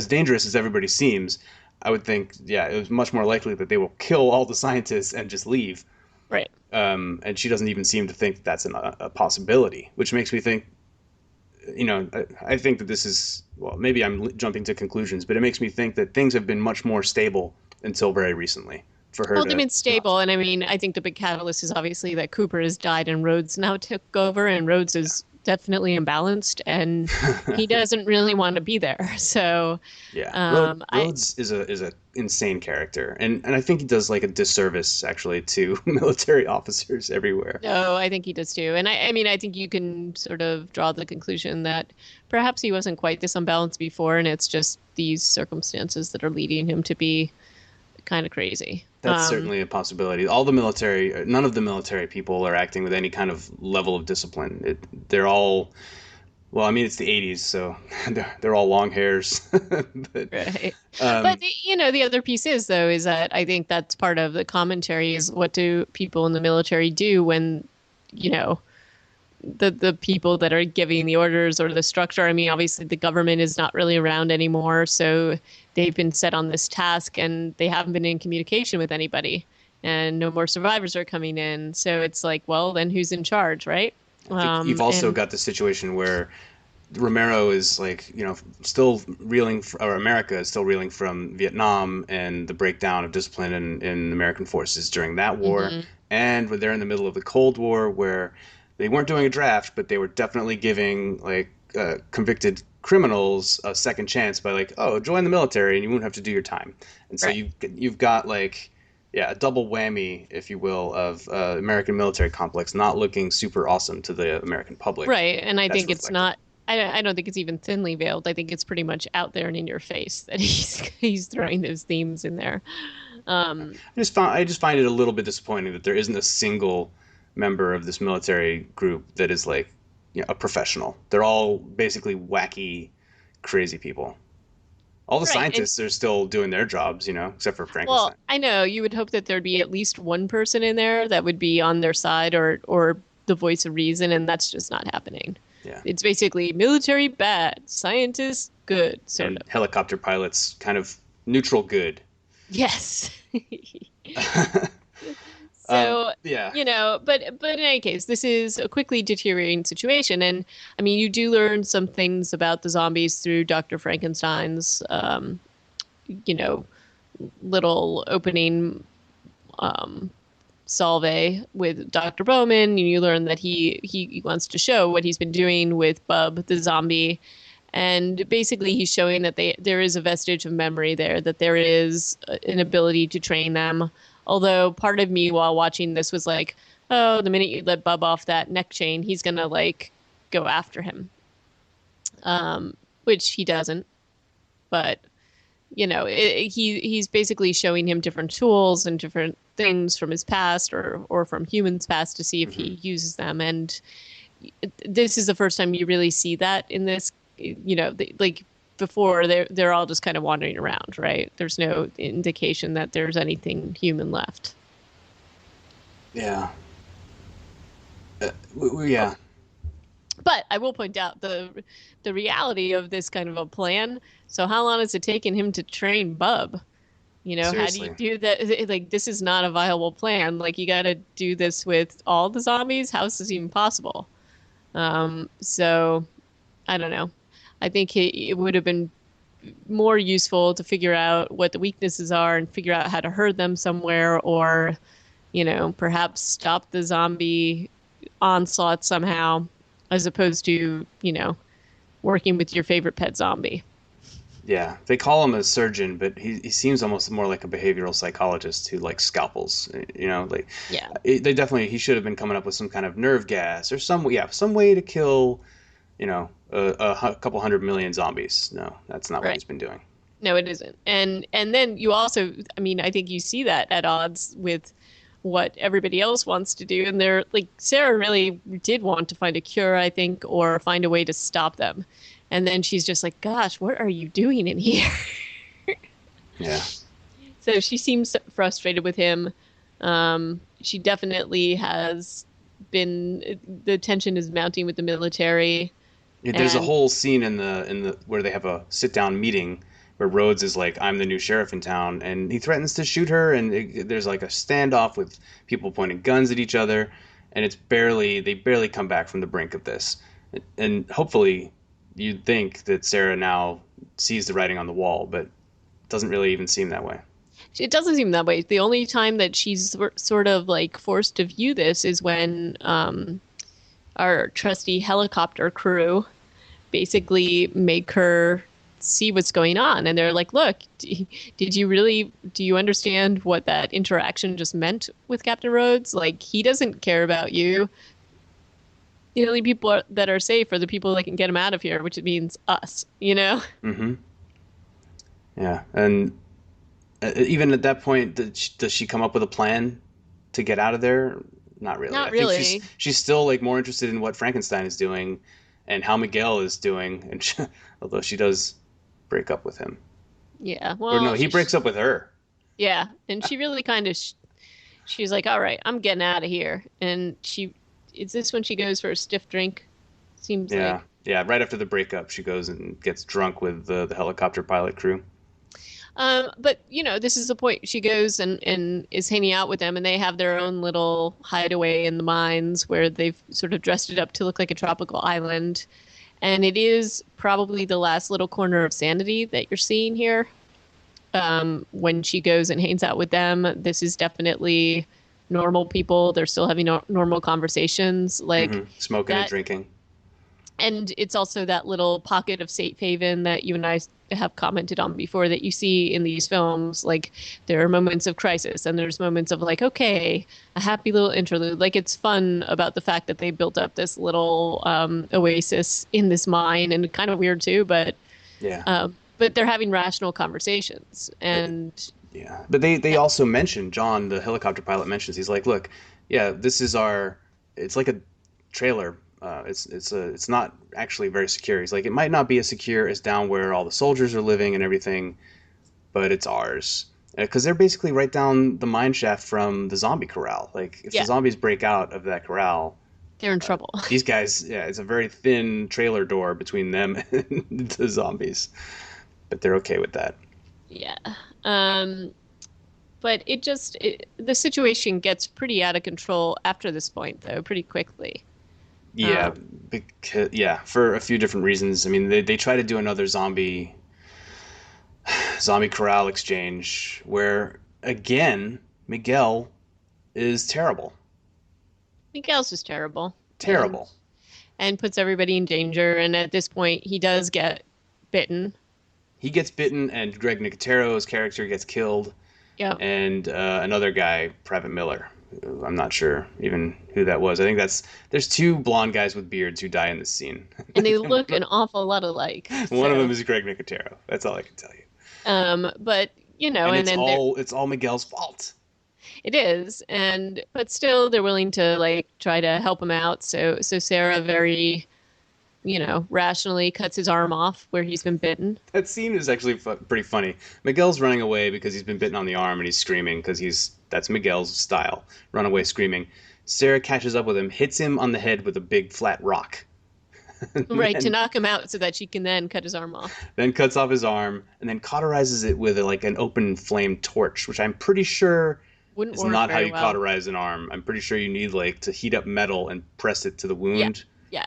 dangerous as everybody seems. I would think, yeah, it was much more likely that they will kill all the scientists and just leave. right. And she doesn't even seem to think that's a possibility, which makes me think I think that this is, well, maybe I'm jumping to conclusions, but it makes me think that things have been much more stable until very recently for her Well, to they've been not. stable, and I mean, I think the big catalyst is obviously that Cooper has died and Rhodes now took over, and Rhodes is definitely imbalanced, and he doesn't really want to be there. So, Yeah, I Rhodes is a insane character, and I think he does like a disservice actually to military officers everywhere. no, I think he does too, and I mean, I think you can sort of draw the conclusion that perhaps he wasn't quite this unbalanced before, and it's just these circumstances that are leading him to be kind of crazy. That's certainly a possibility. None of the military people are acting with any kind of level of discipline. They're all, well, I mean, it's the 80s, so they're all long hairs. But Right. But um, the other piece is though is that I think that's part of the commentary is what do people in the military do when, you know, the people that are giving the orders or the structure. I mean, obviously the government is not really around anymore, so they've been set on this task and they haven't been in communication with anybody, and no more survivors are coming in. So it's like, well, then who's in charge, right? I think you've also And got the situation where Romero is like, still reeling, or America is still reeling from Vietnam and the breakdown of discipline in American forces during that war. Mhm. And they're in the middle of the Cold War where they weren't doing a draft, but they were definitely giving like convicted criminals a second chance by like, oh, join the military and you won't have to do your time. And so Right. you've got like, yeah, a double whammy, if you will, of American military complex not looking super awesome to the American public. Right. And I That's think it's reflected. not, I don't think it's even thinly veiled. I think it's pretty much out there and in your face that he's throwing those themes in there. Um, I just find it a little bit disappointing that there isn't a single member of this military group that is like, a professional. They're all basically wacky, crazy people. All the right. And scientists are still doing their jobs, except for well, Frankenstein. I know you would hope that there'd be at least one person in there that would be on their side or the voice of reason, and that's just not happening. Yeah. It's basically military bad, scientists good, sort And of. helicopter pilots kind of neutral good. Yes. So, Yeah. but in any case, this is a quickly deteriorating situation, and I mean, you do learn some things about the zombies through Dr. Frankenstein's, you know, little opening um, salve with Dr. Bowman. You learn that he wants to show what he's been doing with Bub the zombie, and basically he's showing that there is a vestige of memory there, that there is an ability to train them. Although part of me while watching this was like, oh, the minute you let Bub off that neck chain, he's gonna like go after him, which he doesn't. But he's basically showing him different tools and different things from his past or from humans past to see if Hmm. he uses them. And this is the first time you really see that in this. Like before, they're all just kind of wandering around, right? There's no indication that there's anything human left. Yeah. Yeah. But I will point out the reality of this kind of a plan. So how long has it taken him to train Bub? How do you Seriously. do that? Like, this is not a viable plan. Like, you got to do this with all the zombies. How is this even possible? So I don't know. I think it would have been more useful to figure out what the weaknesses are and figure out how to herd them somewhere, or perhaps stop the zombie onslaught somehow, as opposed to working with your favorite pet zombie. Yeah, they call him a surgeon, but he seems almost more like a behavioral psychologist who likes scalpels. Like Yeah. he should have been coming up with some kind of nerve gas or some way to kill, couple 100 million zombies. No, that's not what Right. he's been doing. No, it isn't. And then you also, I mean, I think you see that at odds with what everybody else wants to do. And they're like, Sarah really did want to find a cure, I think, or find a way to stop them. And then she's just like, gosh, what are you doing in here? Yeah, So she seems frustrated with him. She definitely has been, the tension is mounting with the military. there's a And whole scene in the where they have a sit down meeting where Rhodes is like, "I'm the new sheriff in town," and he threatens to shoot her, and there's like a standoff with people pointing guns at each other, and they barely come back from the brink of this. And hopefully you'd think that Sarah now sees the writing on the wall, but it doesn't really even seem that way. It doesn't seem that way. The only time that she's sort of like forced to view this is when our trusty helicopter crew basically make her see what's going on. And they're like, look, do you understand what that interaction just meant with Captain Rhodes? Like, he doesn't care about you. The only people that are safe are the people that can get him out of here, which means us, you know? Mm-hmm. Yeah. And even at that point, does she come up with a plan to get out of there? Not really. Not I think really. she's still like more interested in what Frankenstein is doing and how Miguel is doing, and although she does break up with him. Yeah. Or no, Well, he breaks up with her. yeah. And she really kind of, she's like, all right, I'm getting out of here. And is this when she goes for a stiff drink? Seems Yeah. like. Yeah, right after the breakup, she goes and gets drunk with the helicopter pilot crew. But this is the point. She goes and is hanging out with them, and they have their own little hideaway in the mines where they've sort of dressed it up to look like a tropical island. And it is probably the last little corner of sanity that you're seeing here. When she goes and hangs out with them, this is definitely normal people. They're still having normal conversations, like Smoking and that. drinking. And it's also that little pocket of safe haven that you and I have commented on before that you see in these films. Like, there are moments of crisis and there's moments of like, okay, a happy little interlude. Like, it's fun about the fact that they built up this little oasis in this mine, and kind of weird too, but Yeah. but they're having rational conversations. And Yeah. But they also mention, John, the helicopter pilot mentions, he's like, look, yeah, this is it's like a trailer. It's not actually very secure. He's like, it might not be as secure as down where all the soldiers are living and everything, but it's ours. Because they're basically right down the mine shaft from the zombie corral. Like, if the zombies break out of that corral, they're in trouble. these guys, yeah, it's a very thin trailer door between them and the zombies. But they're okay with that. Yeah. But the situation gets pretty out of control after this point, though, pretty quickly. Yeah, for a few different reasons. I mean, they try to do another zombie corral exchange where again Miguel is terrible. Miguel's just terrible. Terrible. And puts everybody in danger. And at this point, he does get bitten. He gets bitten, and Greg Nicotero's character gets killed. Yeah. And another guy, Private Miller. I'm not sure even who that was. I think there's two blonde guys with beards who die in this scene. And they look an awful lot alike. One of them is Greg Nicotero. That's all I can tell you. But and it's all Miguel's fault. It is, but still they're willing to like try to help him out. So Sarah very, rationally cuts his arm off where he's been bitten. That scene is actually pretty funny. Miguel's running away because he's been bitten on the arm and he's screaming because that's Miguel's style, run away screaming. Sarah catches up with him, hits him on the head with a big flat rock. Right, to knock him out so that she can then cut his arm off. Then cuts off his arm and then cauterizes it with like an open flame torch, which I'm pretty sure is not how you cauterize an arm. I'm pretty sure you need like to heat up metal and press it to the wound. Yeah.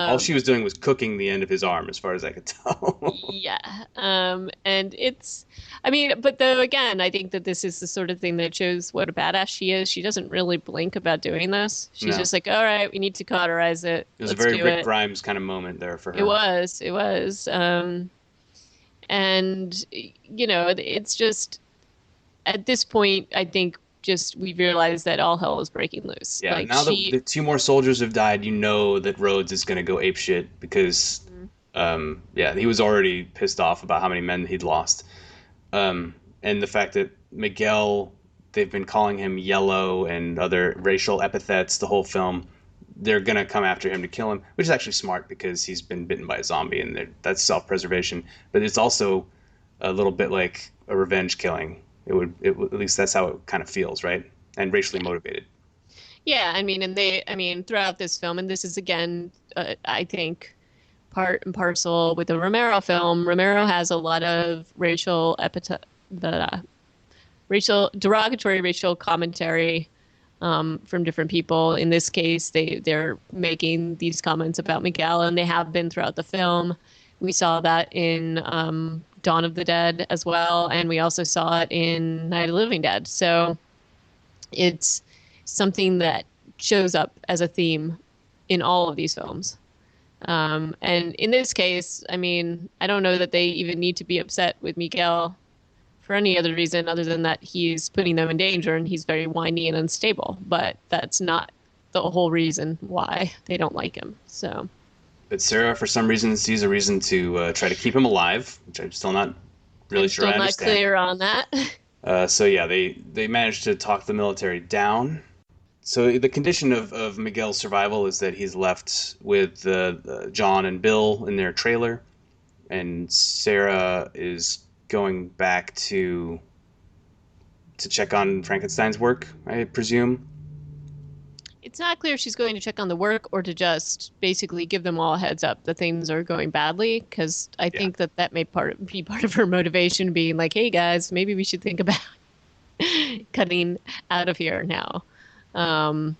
All she was doing was cooking the end of his arm, as far as I could tell. Yeah. And but though, again, I think that this is the sort of thing that shows what a badass she is. She doesn't really blink about doing this. She's just like, all right, we need to cauterize it. It was a very Rick Grimes kind of moment there for her. It was. And, it's just, at this point, I think just we realized that all hell is breaking loose. Yeah, now the two more soldiers have died, you know that Rhodes is going to go apeshit because, he was already pissed off about how many men he'd lost. And the fact that Miguel, they've been calling him yellow and other racial epithets the whole film. They're going to come after him to kill him, which is actually smart because he's been bitten by a zombie and that's self-preservation. But it's also a little bit like a revenge killing. At least that's how it kind of feels, right? And racially motivated. Yeah, throughout this film, and this is again, I think, part and parcel with the Romero film. Romero has a lot of derogatory racial commentary from different people. In this case, they're making these comments about Miguel, and they have been throughout the film. We saw that in Dawn of the Dead as well, and we also saw it in Night of the Living Dead. So it's something that shows up as a theme in all of these films. And in this case, I mean, I don't know that they even need to be upset with Miguel for any other reason other than that he's putting them in danger and he's very whiny and unstable. But that's not the whole reason why they don't like him. So, But Sarah, for some reason, sees a reason to try to keep him alive, which I'm still not really I'm sure I still not understand. clear on that. So yeah, they managed to talk the military down. So the condition of Miguel's survival is that he's left with John and Bill in their trailer, and Sarah is going back to check on Frankenstein's work, I presume. It's not clear if she's going to check on the work or to just basically give them all a heads up that things are going badly. Because I think that may be part of her motivation, being like, "Hey guys, maybe we should think about cutting out of here now." And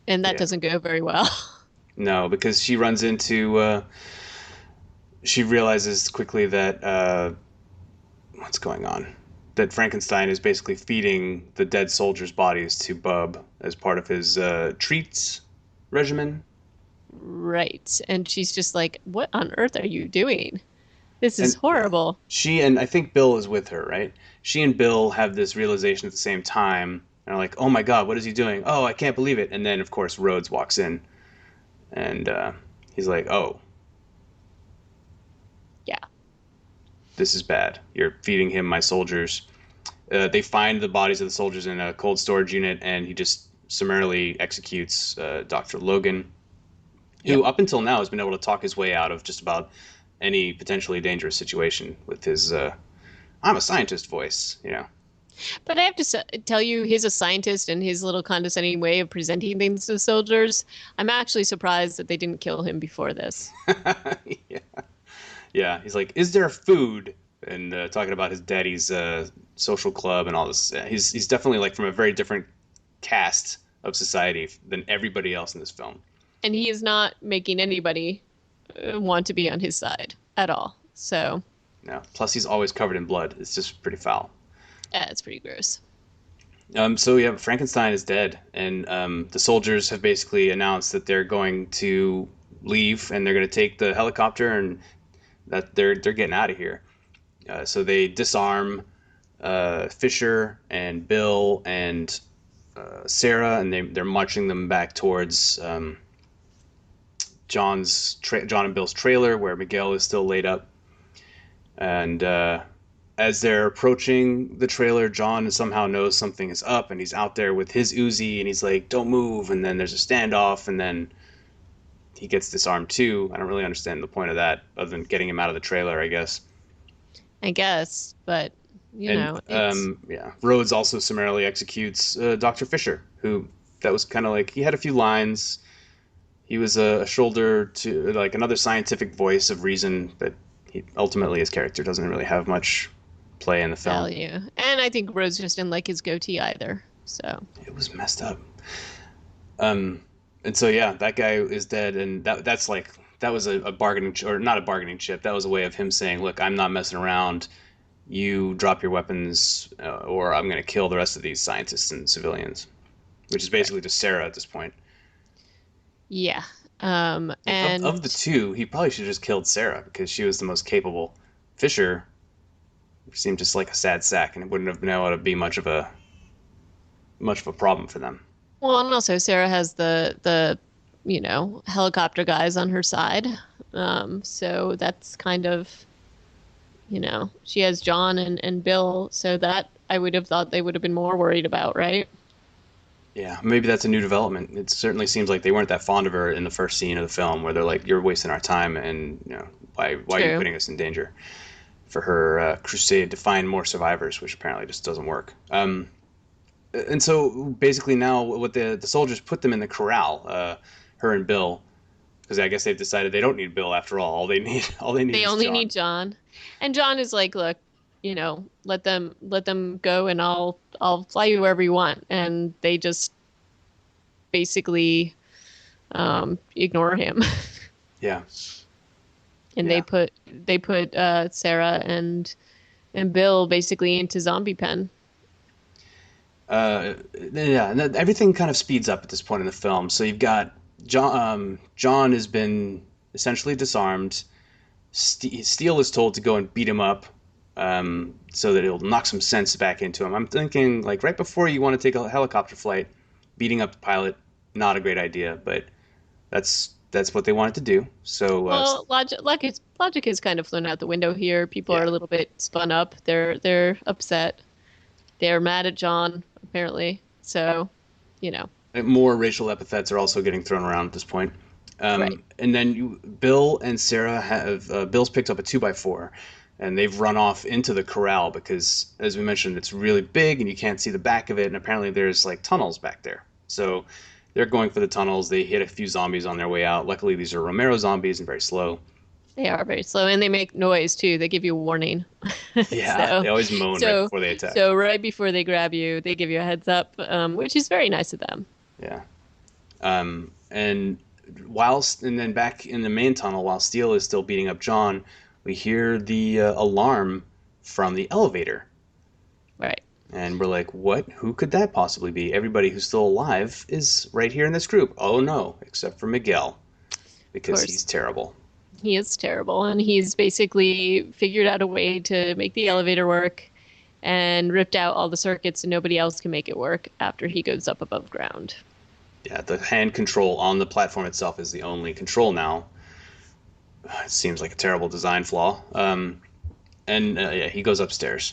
that doesn't go very well. No, because she runs into. She realizes quickly that what's going on. That Frankenstein is basically feeding the dead soldiers' bodies to Bub as part of his treats regimen. Right. And she's just like, "What on earth are you doing? This is horrible." She and I think Bill is with her, right? She and Bill have this realization at the same time and are like, "Oh my God, what is he doing? Oh, I can't believe it!" And then, of course, Rhodes walks in, and he's like, "Oh, yeah, this is bad. You're feeding him my soldiers." They find the bodies of the soldiers in a cold storage unit, and he just summarily executes Dr. Logan, who up until now has been able to talk his way out of just about any potentially dangerous situation with his "I'm a scientist" voice, you know. But I have to tell you, he's a scientist, and his little condescending way of presenting things to the soldiers, I'm actually surprised that they didn't kill him before this. Yeah. He's like, "Is there food?" And talking about his daddy's social club and all this. He's definitely like from a very different cast of society than everybody else in this film. And he is not making anybody want to be on his side at all. So, No. Plus, he's always covered in blood. It's just pretty foul. yeah, it's pretty gross. So yeah, Frankenstein is dead, and the soldiers have basically announced that they're going to leave and they're going to take the helicopter and that they're getting out of here. So they disarm Fisher and Bill and Sarah, and they're marching them back towards John and Bill's trailer where Miguel is still laid up. And as they're approaching the trailer, John somehow knows something is up, and he's out there with his Uzi, and he's like, "Don't move." And then there's a standoff, and then he gets disarmed too. I don't really understand the point of that, other than getting him out of the trailer, I guess. I guess, but you know, Rhodes also summarily executes Dr. Fisher, who that was kind of like he had a few lines. He was a shoulder to like another scientific voice of reason, but ultimately his character doesn't really have much play in the film. value. And I think Rose just didn't like his goatee either. So It was messed up. And so yeah, that guy is dead, and that's like that was a bargaining or not a bargaining chip. That was a way of him saying, "Look, I'm not messing around. You drop your weapons, or I'm going to kill the rest of these scientists and civilians," which is basically just Sarah at this point. yeah. And Of the two, he probably should have just killed Sarah because she was the most capable. Fisher seemed just like a sad sack, and it wouldn't have been able to be much of a problem for them. well, and also Sarah has the helicopter guys on her side. So that's kind of, she has John and Bill, so that I would have thought they would have been more worried about, right? Yeah, maybe that's a new development. It certainly seems like they weren't that fond of her in the first scene of the film, where they're like, "You're wasting our time, and why are you putting us in danger?" For her crusade to find more survivors, which apparently just doesn't work. And so basically now, what the soldiers put them in the corral, her and Bill, because I guess they've decided they don't need Bill after all. All they need They is only John. need John. And John is like, "Look, let them go, and I'll fly you wherever you want. And they just basically ignore him. Yeah. And Yeah. they put Sarah and Bill basically into zombie pen. Yeah, and everything kind of speeds up at this point in the film. So you've got John. John has been essentially disarmed. Steele is told to go and beat him up, so that it'll knock some sense back into him. I'm thinking, like, right before you want to take a helicopter flight, beating up the pilot, not a great idea, but that's what they wanted to do. So Well, logic is kind of flown out the window here. People are yeah, a little bit spun up. They're upset. They're mad at John, apparently. So, you know, more racial epithets are also getting thrown around at this point. right. And then Bill and Sarah have Bill's picked up a 2x4, and they've run off into the corral because, as we mentioned, it's really big and you can't see the back of it, and apparently there's like tunnels back there. So they're going for the tunnels. They hit a few zombies on their way out. Luckily, these are Romero zombies and very slow. They are very slow, and they make noise too. They give you a warning. Yeah, So, they always moan right so, before they attack. so right before they grab you, they give you a heads up, which is very nice of them. Yeah. And then back in the main tunnel, while Steele is still beating up John, we hear the alarm from the elevator. Right. And we're like, what? Who could that possibly be? Everybody who's still alive is right here in this group. Oh no, except for Miguel, because course. he's terrible. He is terrible, and he's basically figured out a way to make the elevator work and ripped out all the circuits, and nobody else can make it work after he goes up above ground. Yeah, the hand control on the platform itself is the only control now. It seems like a terrible design flaw. And yeah, he goes upstairs.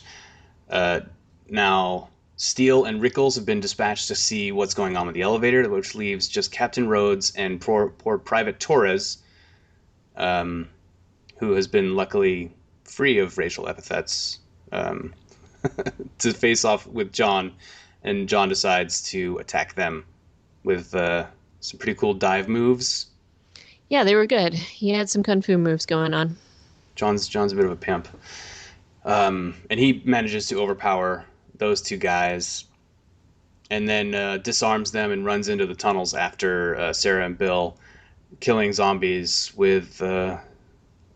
Uh, Now, Steele and Rickles have been dispatched to see what's going on with the elevator, which leaves just Captain Rhodes and poor Private Torres, who has been luckily free of racial epithets, to face off with John. And John decides to attack them with some pretty cool dive moves. Yeah, they were good. He had some kung fu moves going on. John's a bit of a pimp. And he manages to overpower those two guys and then disarms them and runs into the tunnels after Sarah and Bill, killing zombies with a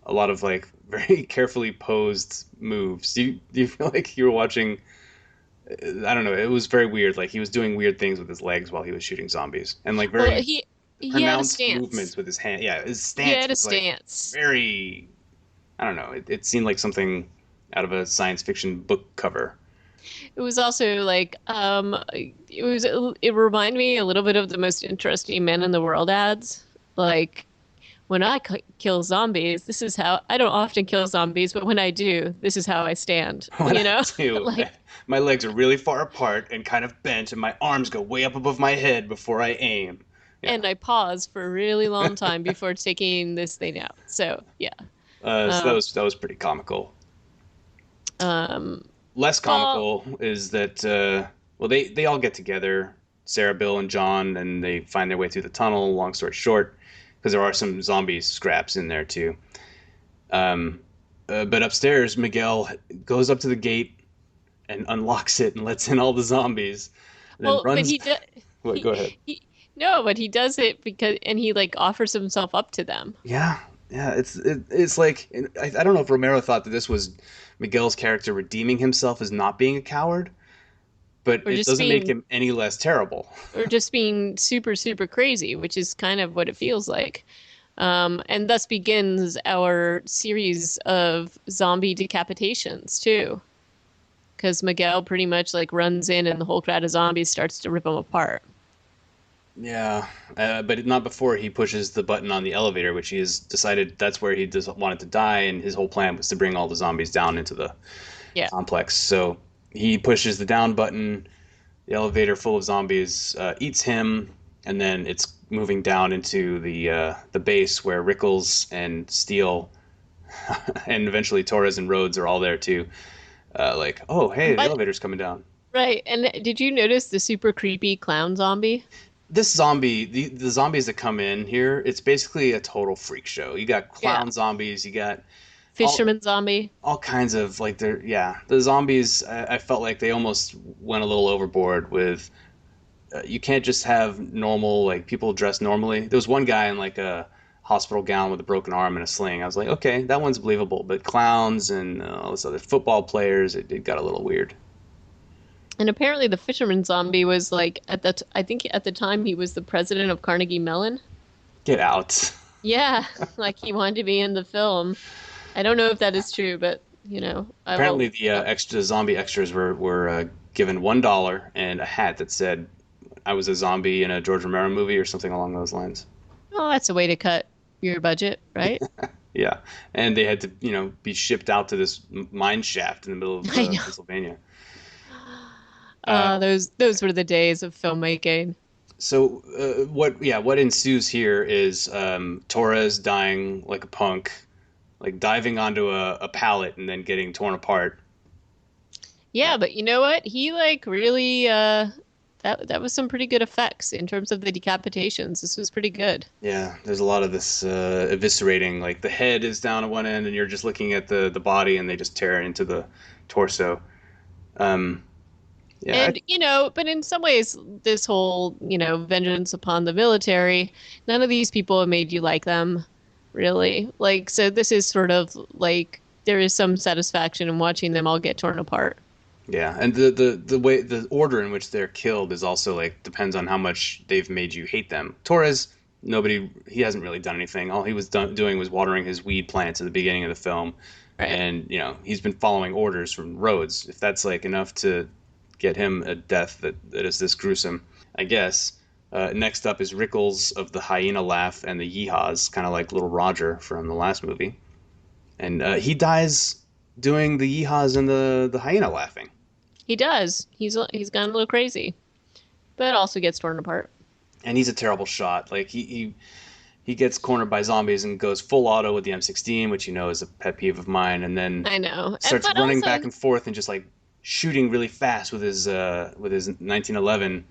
lot of like very carefully posed moves. Do you feel like you were watching? I don't know. It was very weird. Like he was doing weird things with his legs while he was shooting zombies, and like very Well, he had a pronounced stance. movements with his hand. Yeah, his stance. He had a was like stance. very. I don't know. It seemed like something out of a science fiction book cover. It was also like it reminded me a little bit of the Most Interesting Men in the World ads. Like when I kill zombies, this is how I don't often kill zombies, but when I do, this is how I stand. When You know, I do, like my legs are really far apart and kind of bent, and my arms go way up above my head before I aim. Yeah. and I pause for a really long time before taking this thing out. So yeah. So Um, that was pretty comical. um, Less well, comical is that well they all get together, Sarah, Bill, and John, and they find their way through the tunnel. Long story short, because there are some zombie scraps in there too. But upstairs, Miguel goes up to the gate and unlocks it and lets in all the zombies. And then well, but runs. he does. What? Go ahead. No, but he does it because, and he like offers himself up to them. Yeah, yeah. It's like I don't know if Romero thought that this was Miguel's character redeeming himself as not being a coward, but Or it just doesn't make being him any less terrible. or just being super, super crazy, which is kind of what it feels like. And thus begins our series of zombie decapitations too, because Miguel pretty much like runs in and the whole crowd of zombies starts to rip him apart. Yeah, but not before he pushes the button on the elevator, which he has decided that's where he just wanted to die, and his whole plan was to bring all the zombies down into the Yeah. complex. So he pushes the down button, the elevator full of zombies eats him, and then it's moving down into the base where Rickles and Steele and eventually Torres and Rhodes are all there too. Like, oh hey, the But elevator's coming down. right, and did you notice the super creepy clown zombie? This zombie, the zombies that come in here, it's basically a total freak show. You got Yeah. clown zombies, you got Fisherman zombie. all kinds of like the zombies. I felt like they almost went a little overboard with. You can't just have normal like people dressed normally. There was one guy in like a hospital gown with a broken arm and a sling. I was like, okay, that one's believable. But clowns and all this other football players, it got a little weird. And apparently the fisherman zombie was like I think at the time he was the president of Carnegie Mellon. Get out. Yeah, like he wanted to be in the film. I don't know if that is true, but I Apparently, will. the zombie extras were given $1 and a hat that said, "I was a zombie in a George Romero movie" or something along those lines. Oh, that's a way to cut your budget, right? Yeah, and they had to, be shipped out to this mine shaft in the middle of I know. Pennsylvania. Uh, Those were the days of filmmaking. so what ensues here is Torres dying like a punk, like diving onto a pallet and then getting torn apart. Yeah, but you know what? He like really that was some pretty good effects in terms of the decapitations. This was pretty good. Yeah, there's a lot of this eviscerating. Like the head is down at one end, and you're just looking at the body, and they just tear it into the torso. Um, yeah, And but in some ways this whole, vengeance upon the military, none of these people have made you like them, really. Like so this is sort of like there is some satisfaction in watching them all get torn apart. yeah, and the way the order in which they're killed is also like depends on how much they've made you hate them. Torres, he hasn't really done anything. All he was doing was watering his weed plants at the beginning of the film, Right. and he's been following orders from Rhodes. If that's like enough to get him a death that is this gruesome, I guess. Next up is Rickles of the hyena laugh and the yeehaws, kind of like Little Roger from the last movie, and he dies doing the yeehaws and the hyena laughing. He does. He's gone a little crazy, but also gets torn apart. And he's a terrible shot. Like he gets cornered by zombies and goes full auto with the M16, which is a pet peeve of mine, and then I know. starts But running also, back and forth and just like shooting really fast with his 1911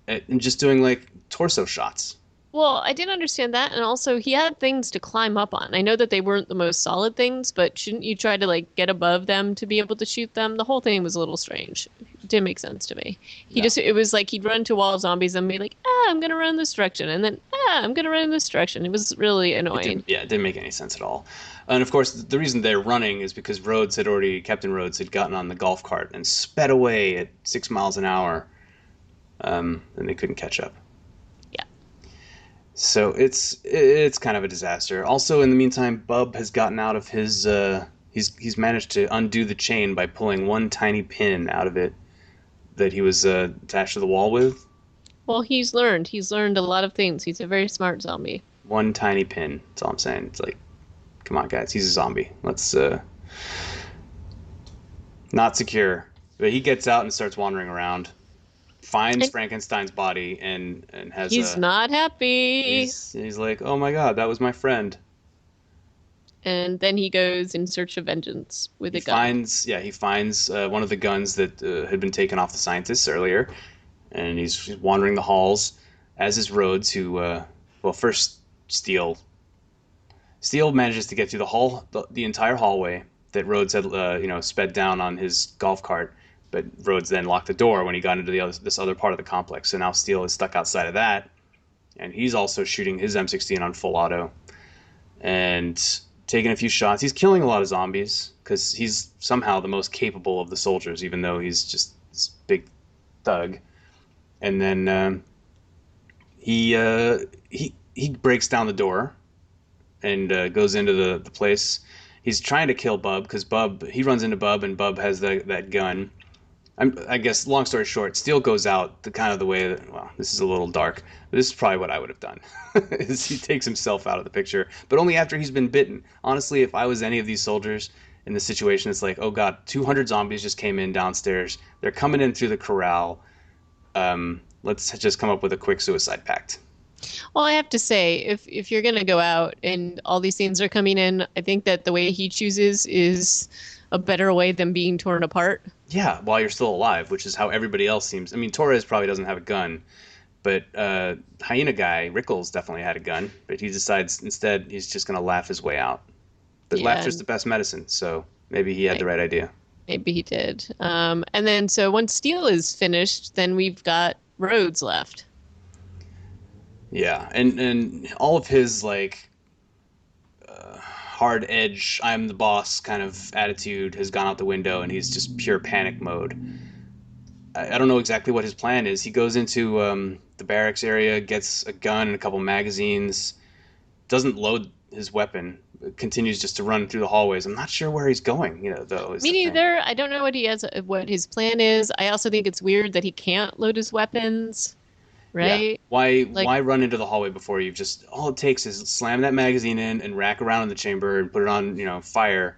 and just doing like torso shots. well, I didn't understand that, and also he had things to climb up on. I know that they weren't the most solid things, but shouldn't you try to like get above them to be able to shoot them? The whole thing was a little strange. It didn't make sense to me. It was like he'd run to a wall of zombies and be like, I'm gonna run this direction, and then I'm gonna run this direction. It was really annoying. It didn't make any sense at all. And of course, the reason they're running is because Captain Rhodes had gotten on the golf cart and sped away at 6 miles an hour, and they couldn't catch up. Yeah. So it's kind of a disaster. Also, in the meantime, Bub has gotten out of his. He's managed to undo the chain by pulling one tiny pin out of it that he was attached to the wall with. Well, he's learned. He's learned a lot of things. He's a very smart zombie. One tiny pin. That's all I'm saying. It's like, come on, guys. He's a zombie. Let's not secure. But he gets out and starts wandering around. Finds Frankenstein's body and has He's not happy. he's like, oh my god, that was my friend. And then he goes in search of vengeance with a gun. He finds one of the guns that had been taken off the scientists earlier, and he's wandering the halls, as is Rhodes, who first Steele manages to get through the entire hallway that Rhodes had sped down on his golf cart. But Rhodes then locked the door when he got into this other part of the complex. So now Steele is stuck outside of that, and he's also shooting his M16 on full auto and taking a few shots. He's killing a lot of zombies because he's somehow the most capable of the soldiers, even though he's just this big thug. And then he breaks down the door and goes into the place. He's trying to kill Bub because he runs into Bub, and Bub has that gun. I guess, long story short, Steele goes out the way that, well, this is a little dark, but this is probably what I would have done, is he takes himself out of the picture, but only after he's been bitten. Honestly, if I was any of these soldiers in this situation, it's like, oh god, 200 zombies just came in downstairs. They're coming in through the corral. Let's just come up with a quick suicide pact. Well, I have to say, if you're going to go out and all these things are coming in, I think that the way he chooses is a better way than being torn apart. Yeah, while you're still alive, which is how everybody else seems. I mean, Torres probably doesn't have a gun, but hyena guy, Rickles, definitely had a gun, but he decides instead he's just going to laugh his way out. But Yeah, laughter's the best medicine, so maybe he had the right idea. maybe he did. And then so once Steel is finished, then we've got Rhodes left. Yeah, and all of his like hard edge, I'm the boss kind of attitude has gone out the window, and he's just pure panic mode. I don't know exactly what his plan is. He goes into the barracks area, gets a gun and a couple magazines, doesn't load his weapon, continues just to run through the hallways. I'm not sure where he's going, though, is Me the thing. neither. I don't know what his plan is. I also think it's weird that he can't load his weapons, Yeah. right? Like, Why run into the hallway before you've just all it takes is slam that magazine in and rack around in the chamber and put it on, fire.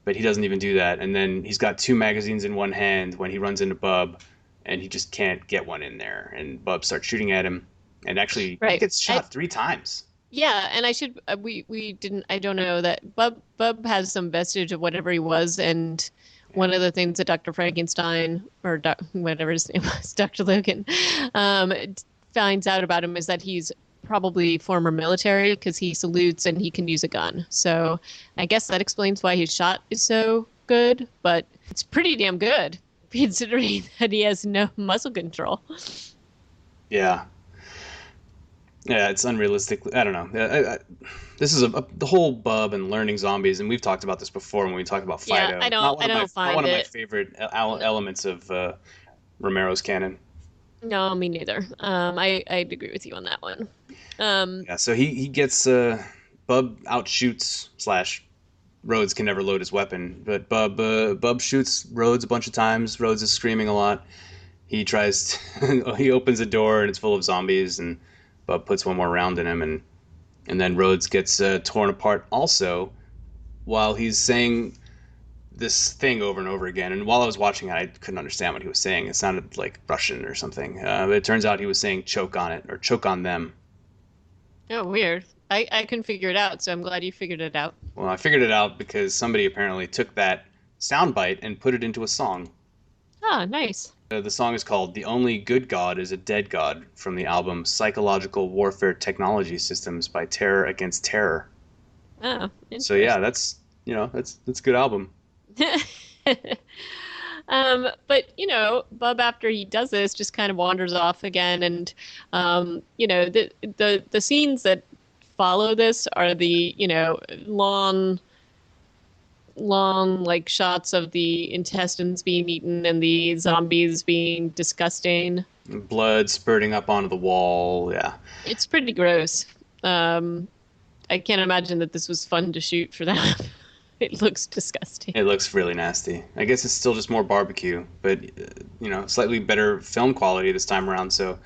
But he doesn't even do that. And then he's got two magazines in one hand when he runs into Bub, and he just can't get one in there. And Bub starts shooting at him, and actually he right. gets shot 3 times. Yeah, and I should we didn't I don't know that Bub has some vestige of whatever he was, and one of the things that Dr. Frankenstein or whatever his name was, Dr. Logan, um, finds out about him is that he's probably former military because he salutes and he can use a gun. So I guess that explains why his shot is so good, but it's pretty damn good considering that he has no muscle control. Yeah. Yeah, it's unrealistic. I don't know. This is the whole Bub and learning zombies, and we've talked about this before when we talked about Yeah, Fido. I don't Not find one of my it. favorite elements of Romero's canon. No, me neither. I'd agree with you on that one. Yeah, so he gets Bub outshoots slash Rhodes can never load his weapon, but Bub shoots Rhodes a bunch of times. Rhodes is screaming a lot. He tries he opens a door and it's full of zombies, and Bub puts one more round in him, and then Rhodes gets torn apart also while he's saying this thing over and over again. And while I was watching it, I couldn't understand what he was saying. It sounded like Russian or something. But it turns out he was saying choke on it or choke on them. Oh, weird. I couldn't figure it out, so I'm glad you figured it out. Well, I figured it out because somebody apparently took that soundbite and put it into a song. Ah, nice. The song is called "The Only Good God Is a Dead God" from the album "Psychological Warfare Technology Systems" by Terror Against Terror. Oh, So yeah, that's that's a good album. But Bub after he does this just kind of wanders off again, and the scenes that follow this are the long like shots of the intestines being eaten and the zombies being disgusting. Blood spurting up onto the wall. Yeah. It's pretty gross. I can't imagine that this was fun to shoot for them. It looks disgusting. It looks really nasty. I guess it's still just more barbecue, but slightly better film quality this time around. So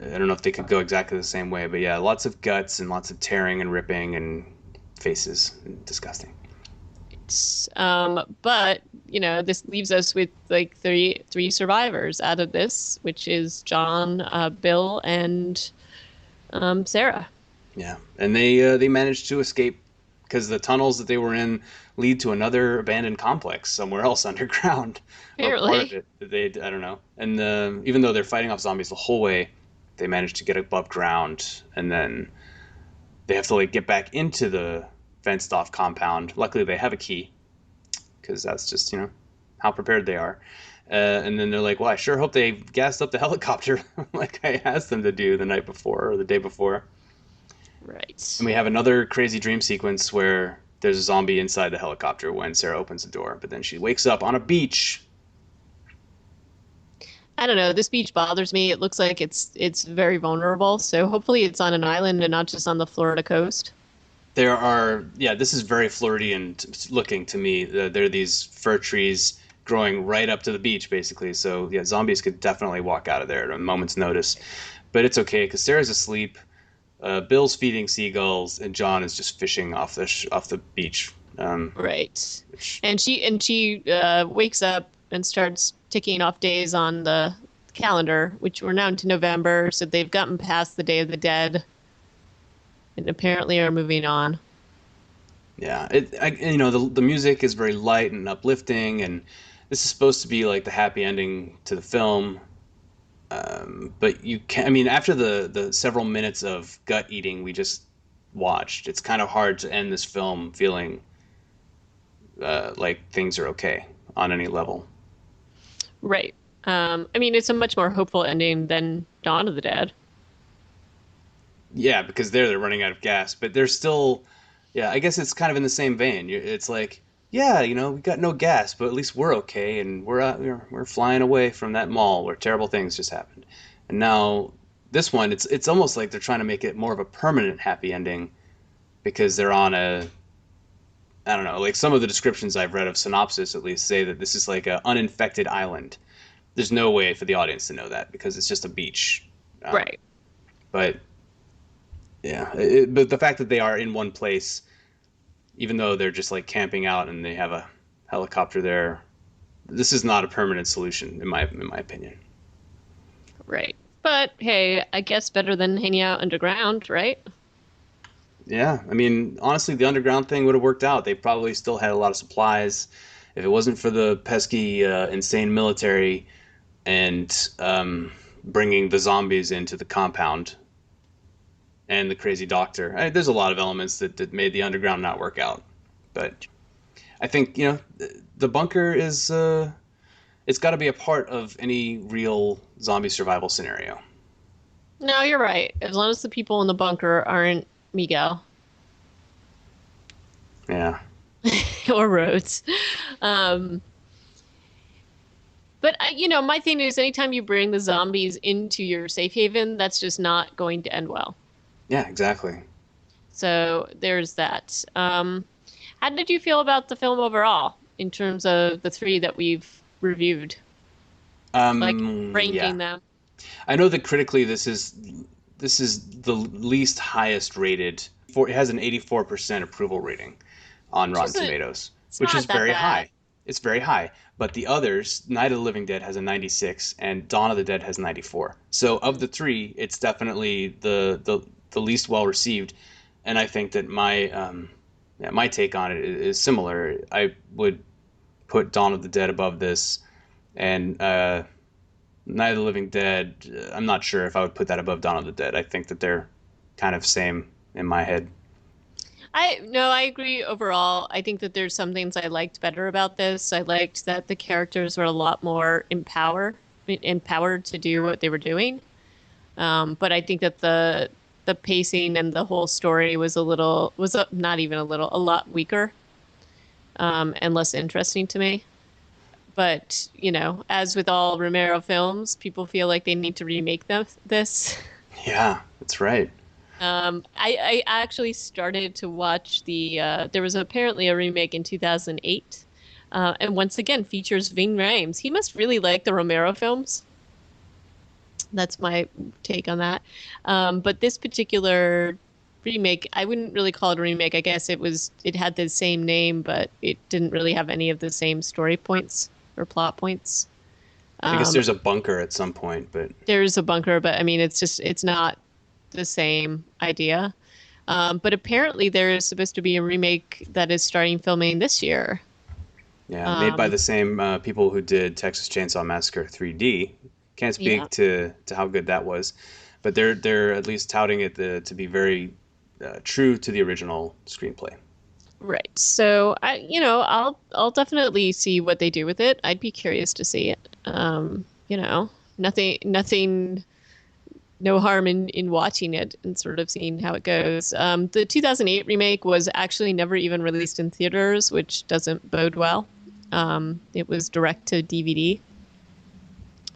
I don't know if they could go exactly the same way, but yeah, lots of guts and lots of tearing and ripping and faces. Disgusting. But this leaves us with like three survivors out of this, which is John, Bill, and Sarah. Yeah, and they managed to escape because the tunnels that they were in lead to another abandoned complex somewhere else underground. Or part of it. I don't know. And even though they're fighting off zombies the whole way, they managed to get above ground, and then they have to like get back into the fenced off compound. Luckily, they have a key because that's just how prepared they are. And then they're like, "Well, I sure hope they gassed up the helicopter like I asked them to do the night before or the day before." Right. And we have another crazy dream sequence where there's a zombie inside the helicopter when Sarah opens the door, but then she wakes up on a beach. I don't know. This beach bothers me. It looks like it's very vulnerable. So hopefully it's on an island and not just on the Florida coast. This is very Floridian looking to me. There are these fir trees growing right up to the beach, basically. So yeah, zombies could definitely walk out of there at a moment's notice. But it's okay because Sarah's asleep. Bill's feeding seagulls, and John is just fishing off the beach. Right. And she wakes up and starts ticking off days on the calendar, which we're now into November, so they've gotten past the Day of the Dead, and apparently are moving on. Yeah, the music is very light and uplifting, and this is supposed to be like the happy ending to the film. But you can, I mean, after the several minutes of gut eating we just watched, it's kind of hard to end this film feeling like things are okay on any level. Right. I mean, it's a much more hopeful ending than Dawn of the Dead. Yeah, because they're running out of gas, but they're still, yeah, I guess it's kind of in the same vein. It's like, yeah, we got no gas, but at least we're okay, and we're flying away from that mall where terrible things just happened. And now this one, it's almost like they're trying to make it more of a permanent happy ending because they're on a, I don't know, like some of the descriptions I've read of synopsis at least say that this is like a uninfected island. There's no way for the audience to know that because it's just a beach. Um, Right. but yeah, but the fact that they are in one place, even though they're just like camping out and they have a helicopter there, this is not a permanent solution in my opinion. Right. But hey, I guess better than hanging out underground, right? Yeah, I mean, honestly, the underground thing would have worked out. They probably still had a lot of supplies. If it wasn't for the pesky, insane military and bringing the zombies into the compound and the crazy doctor, there's a lot of elements that made the underground not work out. But I think the bunker is it's got to be a part of any real zombie survival scenario. No, you're right. As long as the people in the bunker aren't Miguel Yeah, or Rhodes. Um, but my thing is, anytime you bring the zombies into your safe haven, that's just not going to end well. yeah, exactly. So there's that. How did you feel about the film overall in terms of the three that we've reviewed? Like Yeah, ranking them. I know that critically this is the least highest rated. It has an 84% approval rating on Which Rotten isn't, Tomatoes, it's which is not that very bad. high. It's very high. But the others, Night of the Living Dead has a 96 and Dawn of the Dead has 94. So of Mm. the three, it's definitely the least well received. And I think that my take on it is similar. I would put Dawn of the Dead above this, and Night of the Living Dead. I'm not sure if I would put that above Dawn of the Dead. I think that they're kind of same in my head. I agree overall. I think that there's some things I liked better about this. I liked that the characters were a lot more empowered to do what they were doing. But I think that the pacing and the whole story not even a little, a lot weaker, and less interesting to me. But, as with all Romero films, people feel like they need to remake this. Yeah, that's right. I actually started to watch there was apparently a remake in 2008, and once again features Ving Rhames. He must really like the Romero films. That's my take on that. But this particular remake, I wouldn't really call it a remake. I guess it had the same name, but it didn't really have any of the same story points or plot points. I guess Um, there's a bunker at some point, but there's a bunker, but I mean, it's not the same idea. But apparently, there is supposed to be a remake that is starting filming this year. yeah, made by Um, the same people who did Texas Chainsaw Massacre 3D. Can't yeah, speak to how good that was, but they're at least touting it to be very true to the original screenplay. right. So I'll definitely see what they do with it. I'd be curious to see it. Nothing, no harm in watching it and sort of seeing how it goes. The 2008 remake was actually never even released in theaters, which doesn't bode well. It was direct to DVD.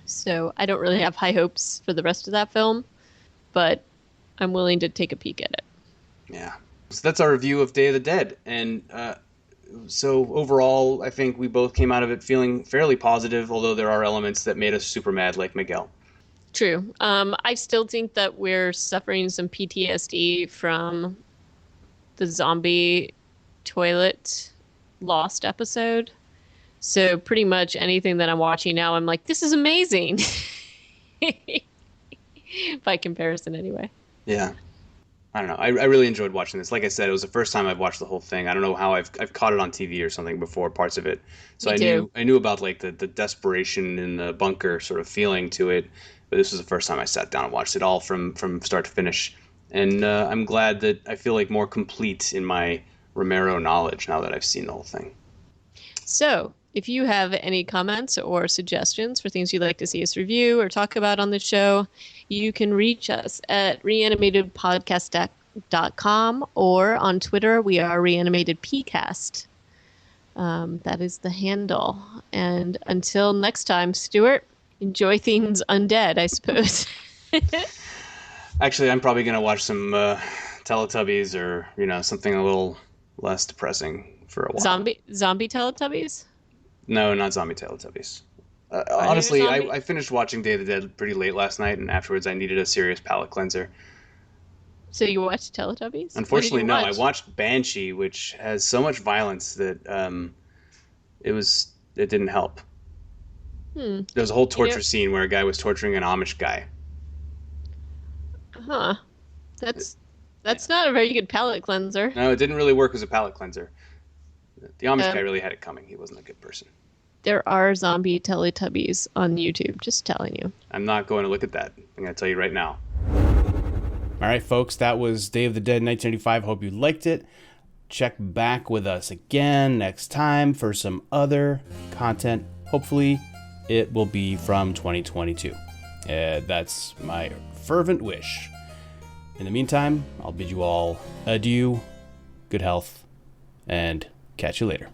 So I don't really have high hopes for the rest of that film, but I'm willing to take a peek at it. Yeah. So that's our review of Day of the Dead, and so overall, I think we both came out of it feeling fairly positive, although there are elements that made us super mad, like Miguel. True. I still think that we're suffering some PTSD from the zombie toilet lost episode. So pretty much anything that I'm watching now, I'm like, this is amazing. By comparison, anyway. Yeah. I don't know. I really enjoyed watching this. Like I said, it was the first time I've watched the whole thing. I don't know how I've caught it on TV or something before, parts of it. So Me I too. knew about like the desperation in the bunker sort of feeling to it. But this was the first time I sat down and watched it all from start to finish. And I'm glad that I feel like more complete in my Romero knowledge now that I've seen the whole thing. So, if you have any comments or suggestions for things you'd like to see us review or talk about on the show, you can reach us at reanimatedpodcast.com or on Twitter, we are reanimatedpcast. That is the handle. And until next time, Stuart, enjoy things undead, I suppose. Actually, I'm probably gonna watch some Teletubbies or something a little less depressing for a while. Zombie Teletubbies? No, not zombie Teletubbies. there Honestly, zombie- I finished watching Day of the Dead pretty late last night, and afterwards I needed a serious palate cleanser. So you watched Teletubbies? Unfortunately, no. What did I you watch? watched Banshee, which has so much violence that it didn't help. There was a whole torture scene where a guy was torturing an Amish guy. Huh. That's not a very good palate cleanser. No, it didn't really work as a palate cleanser. The Amish guy really had it coming. He wasn't a good person. There are zombie Teletubbies on YouTube, just telling you. I'm not going to look at that. I'm going to tell you right now. All right, folks, that was Day of the Dead 1995. Hope you liked it. Check back with us again next time for some other content. Hopefully, it will be from 2022. That's my fervent wish. In the meantime, I'll bid you all adieu, good health, and catch you later.